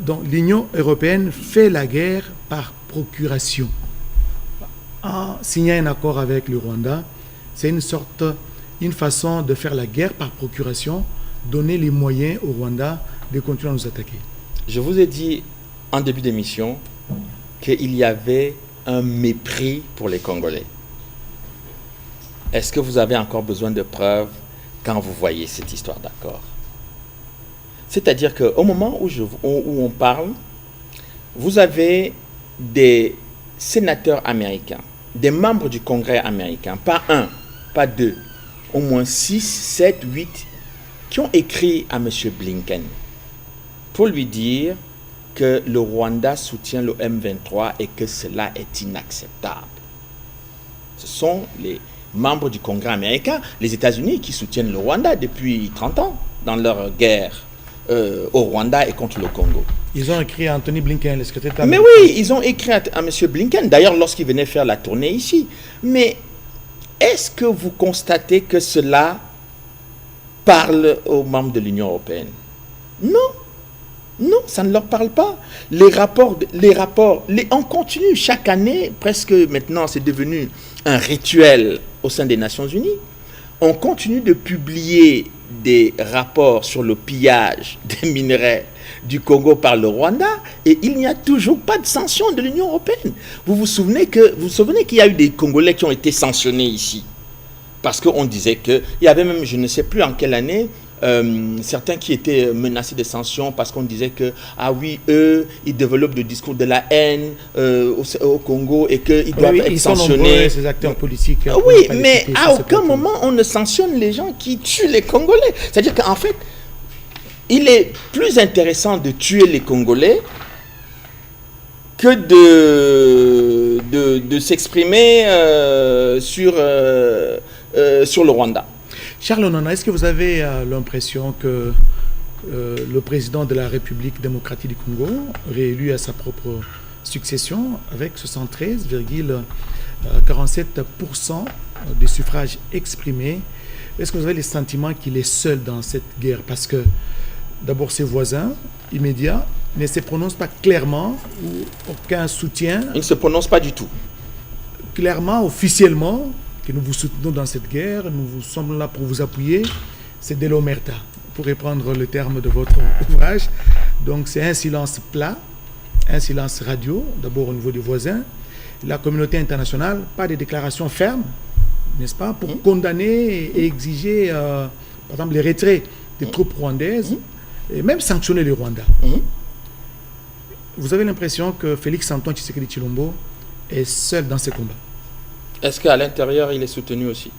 donc l'Union européenne fait la guerre par procuration. » En signant un accord avec le Rwanda, c'est une façon de faire la guerre par procuration, donner les moyens au Rwanda de continuer à nous attaquer. Je vous ai dit en début d'émission qu'il y avait un mépris pour les Congolais. Est-ce que vous avez encore besoin de preuves quand vous voyez cette histoire d'accord? C'est-à-dire qu'au moment où on parle, vous avez des sénateurs américains, des membres du Congrès américain, pas un, pas deux, au moins 6, 7, 8, qui ont écrit à M. Blinken pour lui dire que le Rwanda soutient le M23 et que cela est inacceptable. Ce sont les membres du Congrès américain, les États-Unis, qui soutiennent le Rwanda depuis 30 ans dans leur guerre au Rwanda et contre le Congo. Ils ont écrit à Anthony Blinken, le secrétaire d'État. Mais oui, ils ont écrit à M. Blinken, d'ailleurs lorsqu'il venait faire la tournée ici. Mais est-ce que vous constatez que cela parle aux membres de l'Union européenne? Non. Non, ça ne leur parle pas. On continue chaque année, presque maintenant c'est devenu un rituel au sein des Nations Unies. On continue de publier des rapports sur le pillage des minerais du Congo par le Rwanda et il n'y a toujours pas de sanctions de l'Union européenne. Vous vous souvenez qu'il y a eu des Congolais qui ont été sanctionnés ici parce qu'on disait qu'il y avait même, je ne sais plus en quelle année, certains qui étaient menacés de sanctions parce qu'on disait que, ah oui, eux, ils développent le discours de la haine au Congo et qu'ils doivent être sanctionnés. Nombreux, ces acteurs politiques. Oui, mais à aucun moment on ne sanctionne les gens qui tuent les Congolais. C'est-à-dire qu'en fait, il est plus intéressant de tuer les Congolais que de s'exprimer sur le Rwanda. Charles Onana, est-ce que vous avez l'impression que le président de la République démocratique du Congo, réélu à sa propre succession avec 73,47% des suffrages exprimés, est-ce que vous avez le sentiment qu'il est seul dans cette guerre? Parce que d'abord ses voisins immédiats ne se prononce pas clairement ou aucun soutien. Il ne se prononce pas du tout. Clairement, officiellement, que nous vous soutenons dans cette guerre, nous sommes là pour vous appuyer, c'est de l'omerta, pour reprendre le terme de votre ouvrage. Donc c'est un silence plat, un silence radio, d'abord au niveau des voisins. La communauté internationale, pas de déclarations fermes, n'est-ce pas, pour condamner et exiger, par exemple, les retraits des troupes rwandaises, et même sanctionner le Rwanda. Vous avez l'impression que Félix-Antoine Tshisekedi Tshilombo est seul dans ces combats? Est-ce qu'à l'intérieur, il est soutenu aussi?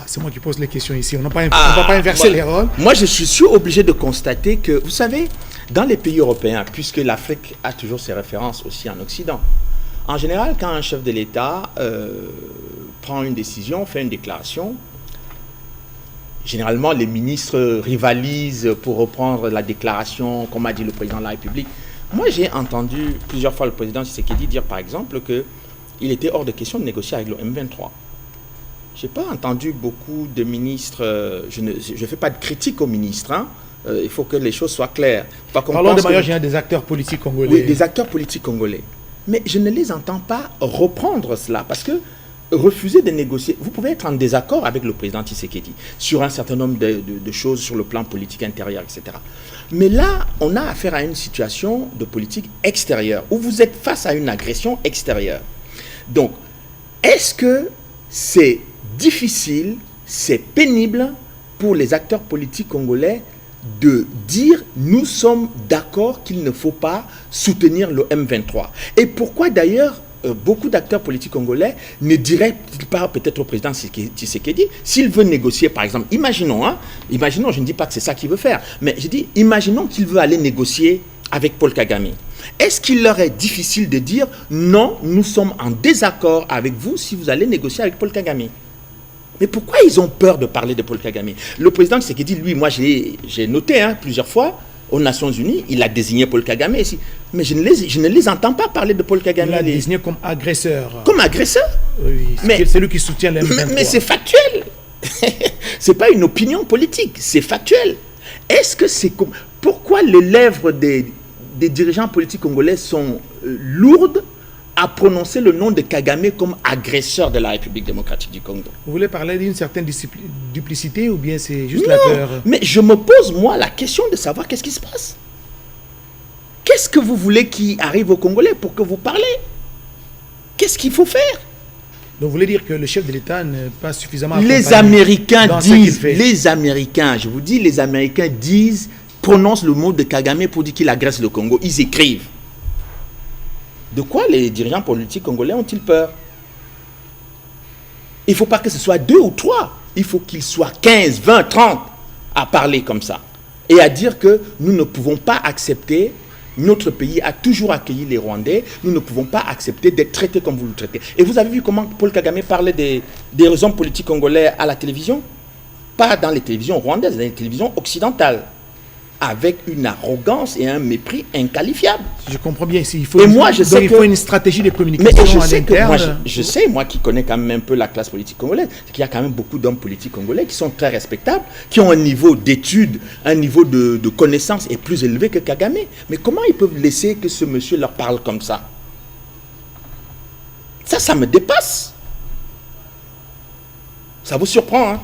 C'est moi qui pose les questions ici. On ne va pas inverser les rôles. Moi, je suis obligé de constater que, vous savez, dans les pays européens, puisque l'Afrique a toujours ses références aussi en Occident, en général, quand un chef de l'État prend une décision, fait une déclaration, généralement, les ministres rivalisent pour reprendre la déclaration, comme a dit le président de la République. Moi, j'ai entendu plusieurs fois le président Tshisekedi dire, par exemple, qu'il était hors de question de négocier avec le M23. Je n'ai pas entendu beaucoup de ministres, je ne fais pas de critique aux ministres, hein. Il faut que les choses soient claires. Parlons de manière générale des acteurs politiques congolais. Oui, des acteurs politiques congolais. Mais je ne les entends pas reprendre cela, parce que refuser de négocier, vous pouvez être en désaccord avec le président Tshisekedi sur un certain nombre de choses sur le plan politique intérieur, etc. Mais là, on a affaire à une situation de politique extérieure, où vous êtes face à une agression extérieure. Donc, est-ce que c'est difficile, c'est pénible pour les acteurs politiques congolais de dire nous sommes d'accord qu'il ne faut pas soutenir le M23? Et pourquoi d'ailleurs beaucoup d'acteurs politiques congolais ne diraient-ils pas peut-être au président Tshisekedi, s'il veut négocier par exemple, imaginons, je ne dis pas que c'est ça qu'il veut faire, mais je dis imaginons qu'il veut aller négocier avec Paul Kagame. Est-ce qu'il leur est difficile de dire non, nous sommes en désaccord avec vous si vous allez négocier avec Paul Kagame? Mais pourquoi ils ont peur de parler de Paul Kagame? Le président Tshisekedi, lui, moi j'ai noté plusieurs fois, aux Nations Unies, il a désigné Paul Kagame ici. Mais je ne les entends pas parler de Paul Kagame. Il l'a désigné comme agresseur. Comme agresseur? Oui, c'est lui qui soutient le M23. Mais c'est factuel. Ce n'est pas une opinion politique, c'est factuel. Est-ce que c'est comme... Pourquoi les lèvres des dirigeants politiques congolais sont lourdes à prononcer le nom de Kagame comme agresseur de la République démocratique du Congo? Vous voulez parler d'une certaine duplicité ou bien c'est juste la peur? Mais je me pose, moi, la question de savoir qu'est-ce qui se passe. Qu'est-ce que vous voulez qui arrive aux Congolais pour que vous parlez? Qu'est-ce qu'il faut faire? Donc vous voulez dire que le chef de l'État n'est pas suffisamment... Les Américains disent, je vous dis, les Américains disent, prononcent le mot de Kagame pour dire qu'il agresse le Congo. Ils écrivent. De quoi les dirigeants politiques congolais ont-ils peur? Il ne faut pas que ce soit 2 ou 3. Il faut qu'il soit 15, 20, 30 à parler comme ça. Et à dire que nous ne pouvons pas accepter, notre pays a toujours accueilli les Rwandais, nous ne pouvons pas accepter d'être traités comme vous le traitez. Et vous avez vu comment Paul Kagame parlait des hommes politiques congolais à la télévision? Pas dans les télévisions rwandaises, dans les télévisions occidentales. Avec une arrogance et un mépris inqualifiable. Je comprends bien. Il faut une stratégie de communication à l'interne. Je sais, moi qui connais quand même un peu la classe politique congolaise, qu'il y a quand même beaucoup d'hommes politiques congolais qui sont très respectables, qui ont un niveau d'études, un niveau de connaissance est plus élevé que Kagame. Mais comment ils peuvent laisser que ce monsieur leur parle comme ça? Ça me dépasse. Ça vous surprend, hein?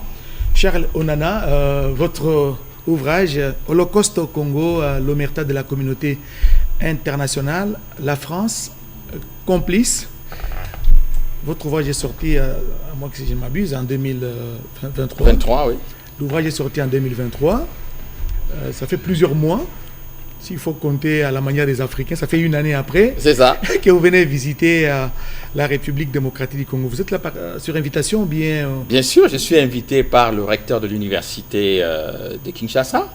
Charles Onana, votre ouvrage Holocauste au Congo, l'omerta de la communauté internationale, la France complice. Votre ouvrage est sorti, à moi que si je ne m'abuse, en 2023. 23, oui. L'ouvrage est sorti en 2023. Ça fait plusieurs mois. S'il faut compter à la manière des Africains, ça fait une année après. C'est ça. Que vous venez visiter la République démocratique du Congo. Vous êtes là sur invitation ou bien... Bien sûr, je suis invité par le recteur de l'université de Kinshasa,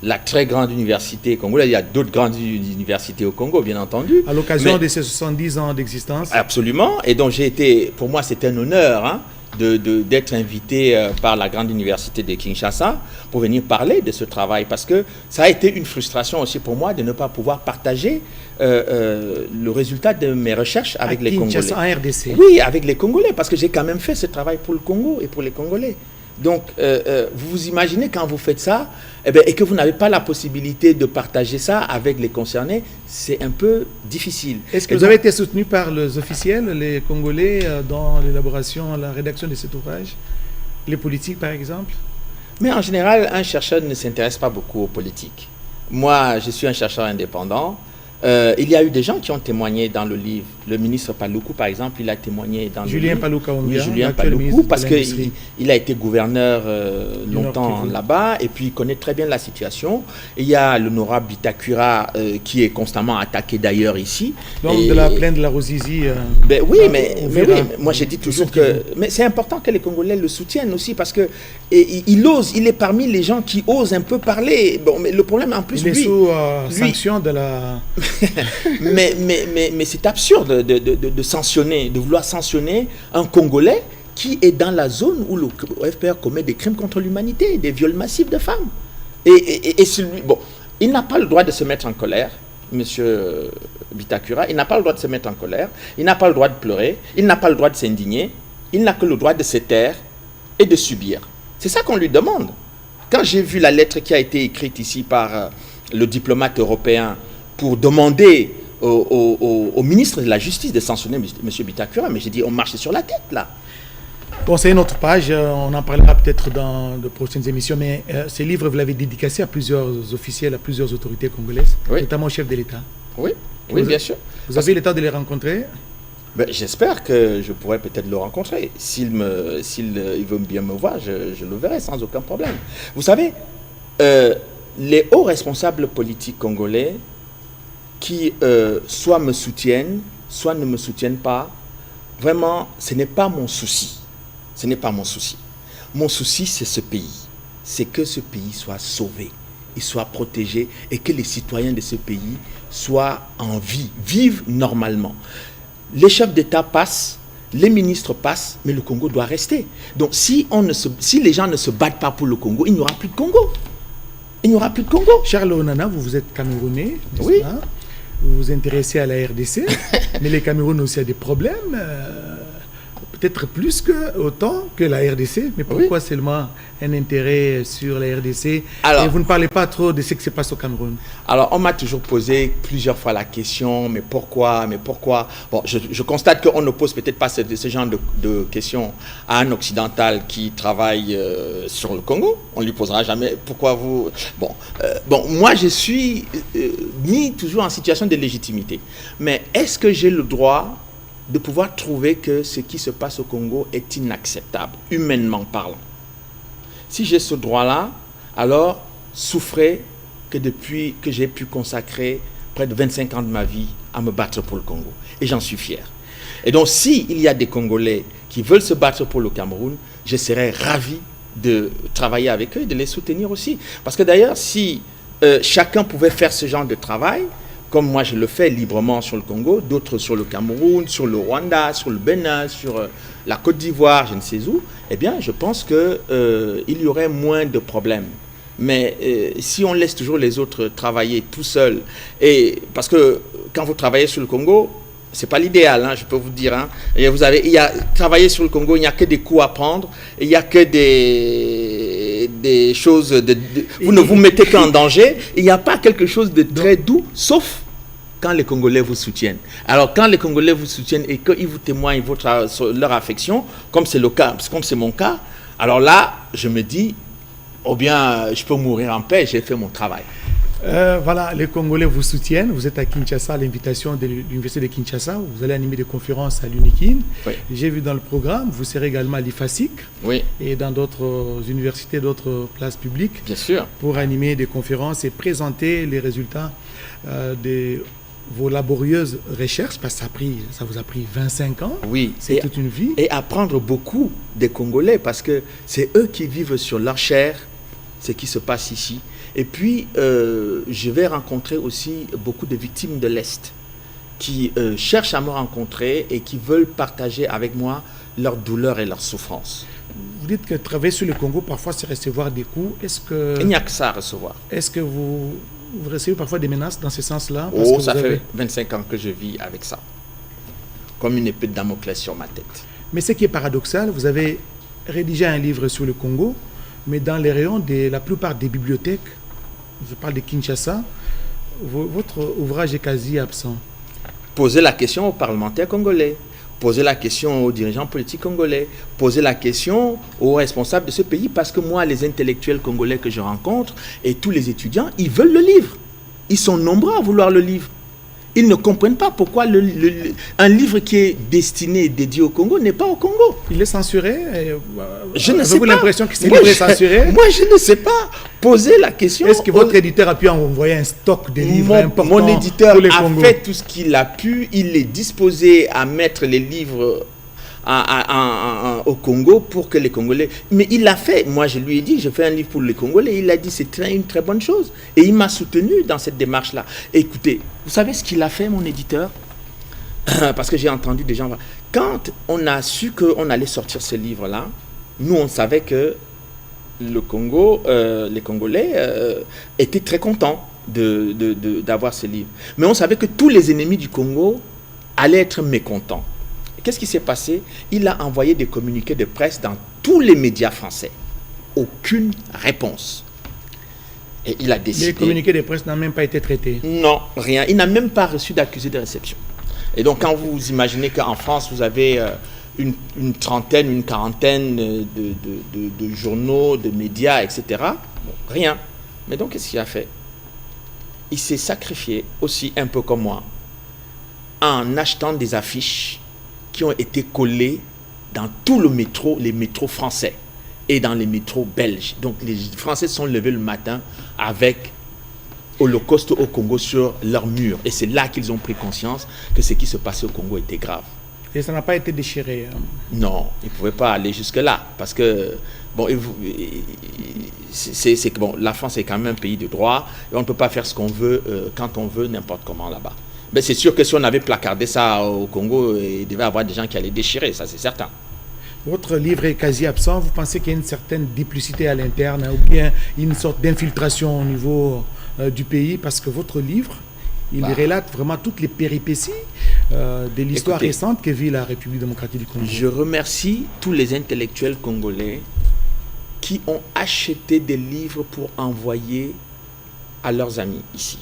la très grande université congolaise. Il y a d'autres grandes universités au Congo, bien entendu. À l'occasion de ces 70 ans d'existence. Absolument. Et donc j'ai été, pour moi c'est un honneur, hein, d'être invité par la grande université de Kinshasa pour venir parler de ce travail, parce que ça a été une frustration aussi pour moi de ne pas pouvoir partager le résultat de mes recherches avec les Congolais. En RDC. Oui, avec les Congolais, parce que j'ai quand même fait ce travail pour le Congo et pour les Congolais. Donc, vous vous imaginez quand vous faites ça, eh bien, et que vous n'avez pas la possibilité de partager ça avec les concernés, c'est un peu difficile. Est-ce que vous avez été soutenu par les officiels, les Congolais, dans l'élaboration, la rédaction de cet ouvrage? Les politiques, par exemple? Mais en général, un chercheur ne s'intéresse pas beaucoup aux politiques. Moi, je suis un chercheur indépendant. Il y a eu des gens qui ont témoigné dans le livre. Le ministre Paluku, par exemple, il a témoigné dans Julien le livre. Paluku, Oui, Julien Paluku, parce qu'il a été gouverneur longtemps là-bas et puis il connaît très bien la situation. Et il y a l'honorable Bitakura qui est constamment attaqué d'ailleurs ici. Donc de la plaine de la Rosizi. Ben oui, mais oui, moi j'ai dit toujours que... Mais c'est important que les Congolais le soutiennent aussi parce que il ose, il est parmi les gens qui osent un peu parler. Bon, mais le problème en plus, il est sous sanction de la... mais c'est absurde de sanctionner, de vouloir sanctionner un Congolais qui est dans la zone où le FPR commet des crimes contre l'humanité, des viols massifs de femmes. Et celui, bon, il n'a pas le droit de se mettre en colère, monsieur Bitakura, il n'a pas le droit de se mettre en colère, il n'a pas le droit de pleurer, il n'a pas le droit de s'indigner, il n'a que le droit de se taire et de subir. C'est ça qu'on lui demande. Quand j'ai vu la lettre qui a été écrite ici par le diplomate européen pour demander au ministre de la Justice de sanctionner M. Bitakura, mais j'ai dit, on marche sur la tête, là. Bon, c'est une autre page, on en parlera peut-être dans de prochaines émissions, mais ce livre, vous l'avez dédicacé à plusieurs officiels, à plusieurs autorités congolaises, oui, notamment au chef de l'État. Oui, oui, bien sûr. Vous avez le temps de les rencontrer? Ben, j'espère que je pourrai peut-être le rencontrer. S'il veut bien me voir, je le verrai sans aucun problème. Vous savez, les hauts responsables politiques congolais qui soit me soutiennent, soit ne me soutiennent pas, vraiment, ce n'est pas mon souci. Ce n'est pas mon souci. Mon souci, c'est ce pays. C'est que ce pays soit sauvé, il soit protégé et que les citoyens de ce pays soient en vie, vivent normalement. Les chefs d'État passent, les ministres passent, mais le Congo doit rester. Donc, si les gens ne se battent pas pour le Congo, il n'y aura plus de Congo. Il n'y aura plus de Congo. Charles Onana, vous êtes Camerounais, n'est-ce oui, pas? Vous vous intéressez à la RDC, mais les Cameroun aussi a des problèmes, peut-être plus que autant que la RDC, mais pourquoi seulement un intérêt sur la RDC? Alors, et vous ne parlez pas trop de ce qui se passe au Cameroun? Alors, on m'a toujours posé plusieurs fois la question, mais pourquoi? Bon, je constate qu'on ne pose peut-être pas ce genre de questions à un occidental qui travaille sur le Congo. On ne lui posera jamais pourquoi vous... Bon, moi, je suis mis toujours en situation de légitimité. Mais est-ce que j'ai le droit de pouvoir trouver que ce qui se passe au Congo est inacceptable, humainement parlant? Si j'ai ce droit-là, alors souffrez que depuis que j'ai pu consacrer près de 25 ans de ma vie à me battre pour le Congo. Et j'en suis fier. Et donc, s'il y a des Congolais qui veulent se battre pour le Cameroun, je serais ravi de travailler avec eux et de les soutenir aussi. Parce que d'ailleurs, si chacun pouvait faire ce genre de travail, comme moi je le fais librement sur le Congo, d'autres sur le Cameroun, sur le Rwanda, sur le Bénin, sur la Côte d'Ivoire, je ne sais où, eh bien je pense qu'il y aurait moins de problèmes. Mais si on laisse toujours les autres travailler tout seuls, et parce que quand vous travaillez sur le Congo, c'est pas l'idéal, hein, je peux vous dire. Hein. Et travailler sur le Congo, il n'y a que des coups à prendre, il n'y a que des choses, vous ne vous mettez qu'en danger, il n'y a pas quelque chose de très doux, sauf quand les Congolais vous soutiennent. Alors quand les Congolais vous soutiennent et qu'ils vous témoignent leur affection, comme c'est le cas, comme c'est mon cas, alors là, je me dis, ou bien je peux mourir en paix, j'ai fait mon travail. Voilà, les Congolais vous soutiennent. Vous êtes à Kinshasa à l'invitation de l'Université de Kinshasa. Vous allez animer des conférences à l'UNIKIN. Oui. J'ai vu dans le programme, vous serez également à l'IFASIC et dans d'autres universités, d'autres places publiques. Bien sûr. Pour animer des conférences et présenter les résultats de vos laborieuses recherches, parce que ça vous a pris 25 ans. Oui. C'est toute une vie. Et apprendre beaucoup des Congolais, parce que c'est eux qui vivent sur leur chair ce qui se passe ici. Et puis, je vais rencontrer aussi beaucoup de victimes de l'Est qui cherchent à me rencontrer et qui veulent partager avec moi leur douleur et leur souffrance. Vous dites que travailler sur le Congo, parfois, c'est recevoir des coups. Il n'y a que ça à recevoir. Est-ce que vous recevez parfois des menaces dans ce sens-là? Ça fait 25 ans que je vis avec ça. Comme une épée de Damoclès sur ma tête. Mais ce qui est paradoxal, vous avez rédigé un livre sur le Congo, mais dans les rayons de la plupart des bibliothèques, je parle de Kinshasa, votre ouvrage est quasi absent. Posez la question aux parlementaires congolais, posez la question aux dirigeants politiques congolais, posez la question aux responsables de ce pays, parce que moi, les intellectuels congolais que je rencontre et tous les étudiants, ils veulent le livre. Ils sont nombreux à vouloir le livre. Ils ne comprennent pas pourquoi un livre qui est destiné, dédié au Congo, n'est pas au Congo. Il est censuré. Je ne sais pas. Avez-vous l'impression que c'est livre censuré? Moi, je ne sais pas. Posez la question. Est-ce que votre éditeur a pu envoyer un stock de livres importants Mon éditeur pour les a Congos? fait tout ce qu'il a pu. Il est disposé à mettre les livres au Congo pour que les Congolais... Mais il l'a fait. Moi, je lui ai dit, je fais un livre pour les Congolais. Il a dit, c'est une très bonne chose. Et il m'a soutenu dans cette démarche-là. Écoutez, vous savez ce qu'il a fait, mon éditeur? Parce que j'ai entendu des gens... Quand on a su qu'on allait sortir ce livre-là, nous, on savait que le Congo, les Congolais étaient très contents d'avoir ce livre. Mais on savait que tous les ennemis du Congo allaient être mécontents. Qu'est-ce qui s'est passé? Il a envoyé des communiqués de presse dans tous les médias français. Aucune réponse. Et il a décidé... Les communiqués de presse n'ont même pas été traités. Non, rien. Il n'a même pas reçu d'accusé de réception. Et donc, quand vous imaginez qu'en France, vous avez une trentaine, une quarantaine de journaux, de médias, etc., bon, rien. Mais donc, qu'est-ce qu'il a fait? Il s'est sacrifié aussi, un peu comme moi, en achetant des affiches qui ont été collés dans tout le métro, les métros français et dans les métros belges. Donc les Français sont levés le matin avec Holocauste au Congo sur leur mur. Et c'est là qu'ils ont pris conscience que ce qui se passait au Congo était grave. Et ça n'a pas été déchiré. Non, ils ne pouvaient pas aller jusque-là. Parce que, bon, bon, la France est quand même un pays de droit. Et on ne peut pas faire ce qu'on veut quand on veut, n'importe comment là-bas. Mais c'est sûr que si on avait placardé ça au Congo, il devait y avoir des gens qui allaient déchirer, ça c'est certain. Votre livre est quasi absent. Vous pensez qu'il y a une certaine duplicité à l'interne ou bien une sorte d'infiltration au niveau du pays? Parce que votre livre, il relate vraiment toutes les péripéties de l'histoire récente que vit la République démocratique du Congo. Je remercie tous les intellectuels congolais qui ont acheté des livres pour envoyer à leurs amis ici.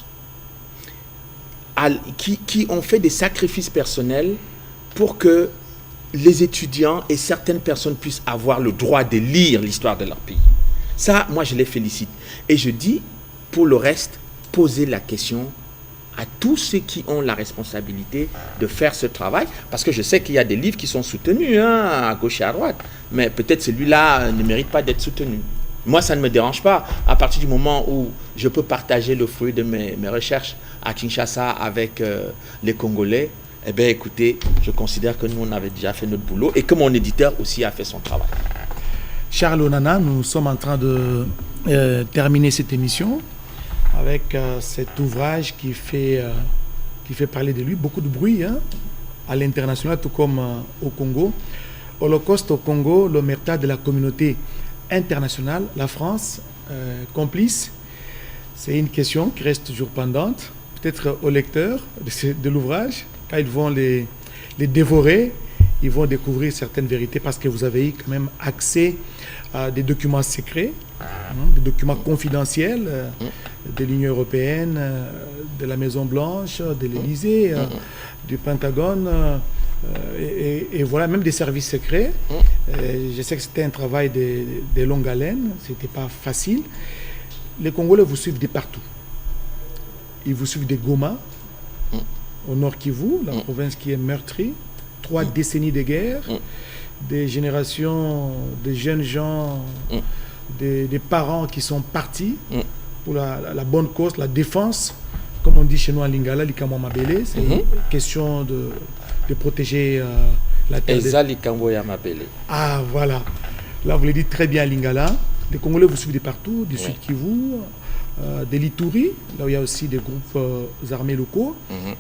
Qui ont fait des sacrifices personnels pour que les étudiants et certaines personnes puissent avoir le droit de lire l'histoire de leur pays. Ça, moi, je les félicite. Et je dis, pour le reste, posez la question à tous ceux qui ont la responsabilité de faire ce travail, parce que je sais qu'il y a des livres qui sont soutenus, à gauche et à droite, mais peut-être celui-là ne mérite pas d'être soutenu. Moi, ça ne me dérange pas. À partir du moment où je peux partager le fruit de mes recherches à Kinshasa avec les Congolais, eh bien, écoutez, je considère que nous, on avait déjà fait notre boulot et que mon éditeur aussi a fait son travail. Charles Onana, nous sommes en train de terminer cette émission avec cet ouvrage qui fait parler de lui, beaucoup de bruit à l'international, tout comme au Congo. Holocauste au Congo, l'omerta de la communauté internationale, la France, complice. C'est une question qui reste toujours pendante, peut-être aux lecteurs de l'ouvrage. Quand ils vont les dévorer, ils vont découvrir certaines vérités parce que vous avez eu quand même accès à des documents secrets, des documents confidentiels de l'Union européenne, de la Maison-Blanche, de l'Élysée, du Pentagone, et voilà, même des services secrets. Je sais que c'était un travail de longue haleine, ce n'était pas facile. Les Congolais vous suivent de partout. Ils vous suivent de Goma, au nord Kivu, la province qui est meurtrie. 3 décennies de guerre, des générations de jeunes gens, des parents qui sont partis pour la bonne cause, la défense, comme on dit chez nous en Lingala, l'Ikamwa Mabele. C'est une question de protéger la terre. Ah, voilà. Là, vous le dites très bien, Lingala. Les Congolais vous suivent de partout, du Sud Kivu, de l'Ituri, là où il y a aussi des groupes armés locaux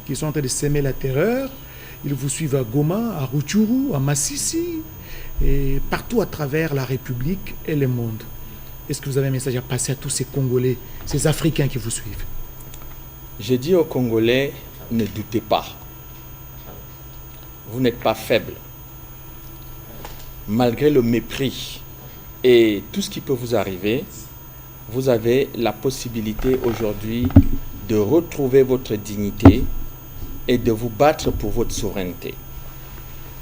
qui sont en train de s'aimer la terreur. Ils vous suivent à Goma, à Rutshuru, à Massissi, et partout à travers la République et le monde. Est-ce que vous avez un message à passer à tous ces Congolais, ces Africains qui vous suivent? Je dis aux Congolais, ne doutez pas. Vous n'êtes pas faibles. malgré le mépris et tout ce qui peut vous arriver, vous avez la possibilité aujourd'hui de retrouver votre dignité et de vous battre pour votre souveraineté.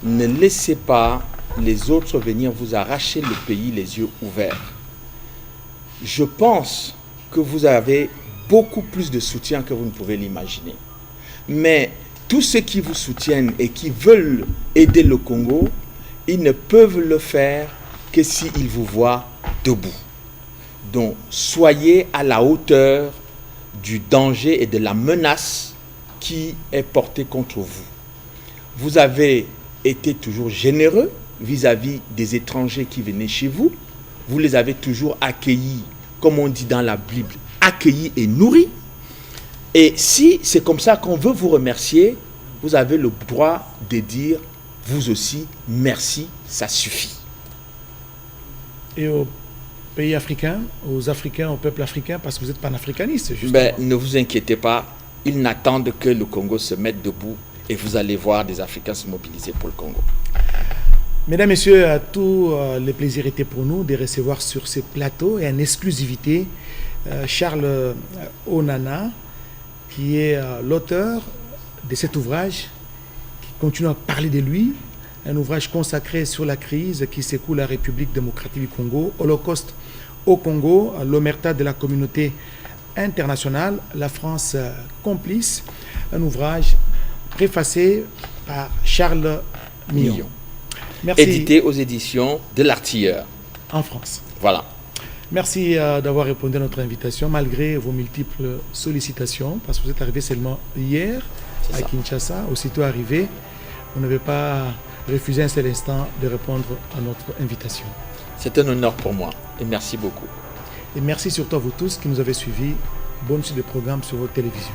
Ne laissez pas les autres venir vous arracher le pays les yeux ouverts. Je pense que vous avez beaucoup plus de soutien que vous ne pouvez l'imaginer. Mais tous ceux qui vous soutiennent et qui veulent aider le Congo, ils ne peuvent le faire que s'ils vous voient debout. Donc, soyez à la hauteur du danger et de la menace qui est portée contre vous. Vous avez été toujours généreux vis-à-vis des étrangers qui venaient chez vous. Vous les avez toujours accueillis, comme on dit dans la Bible, accueillis et nourris. Et si c'est comme ça qu'on veut vous remercier, vous avez le droit de dire, vous aussi, merci, ça suffit. Et aux pays africains, aux Africains, au peuple africain, parce que vous êtes panafricaniste, justement. Ben, ne vous inquiétez pas, ils n'attendent que le Congo se mette debout et vous allez voir des Africains se mobiliser pour le Congo. Mesdames, Messieurs, tout le plaisir était pour nous de recevoir sur ce plateau et en exclusivité Charles Onana, qui est l'auteur de cet ouvrage qui continue à parler de lui, un ouvrage consacré sur la crise qui secoue la République démocratique du Congo, Holocauste au Congo, l'omerta de la communauté internationale, la France complice, un ouvrage préfacé par Charles Millon. Merci. Édité aux éditions de l'Artilleur. En France. Voilà. Merci d'avoir répondu à notre invitation, malgré vos multiples sollicitations, parce que vous êtes arrivé seulement hier à Kinshasa. Aussitôt arrivé, vous n'avez pas refusé un seul instant de répondre à notre invitation. C'est un honneur pour moi et merci beaucoup. Et merci surtout à vous tous qui nous avez suivis. Bonne suite de programme sur votre télévision.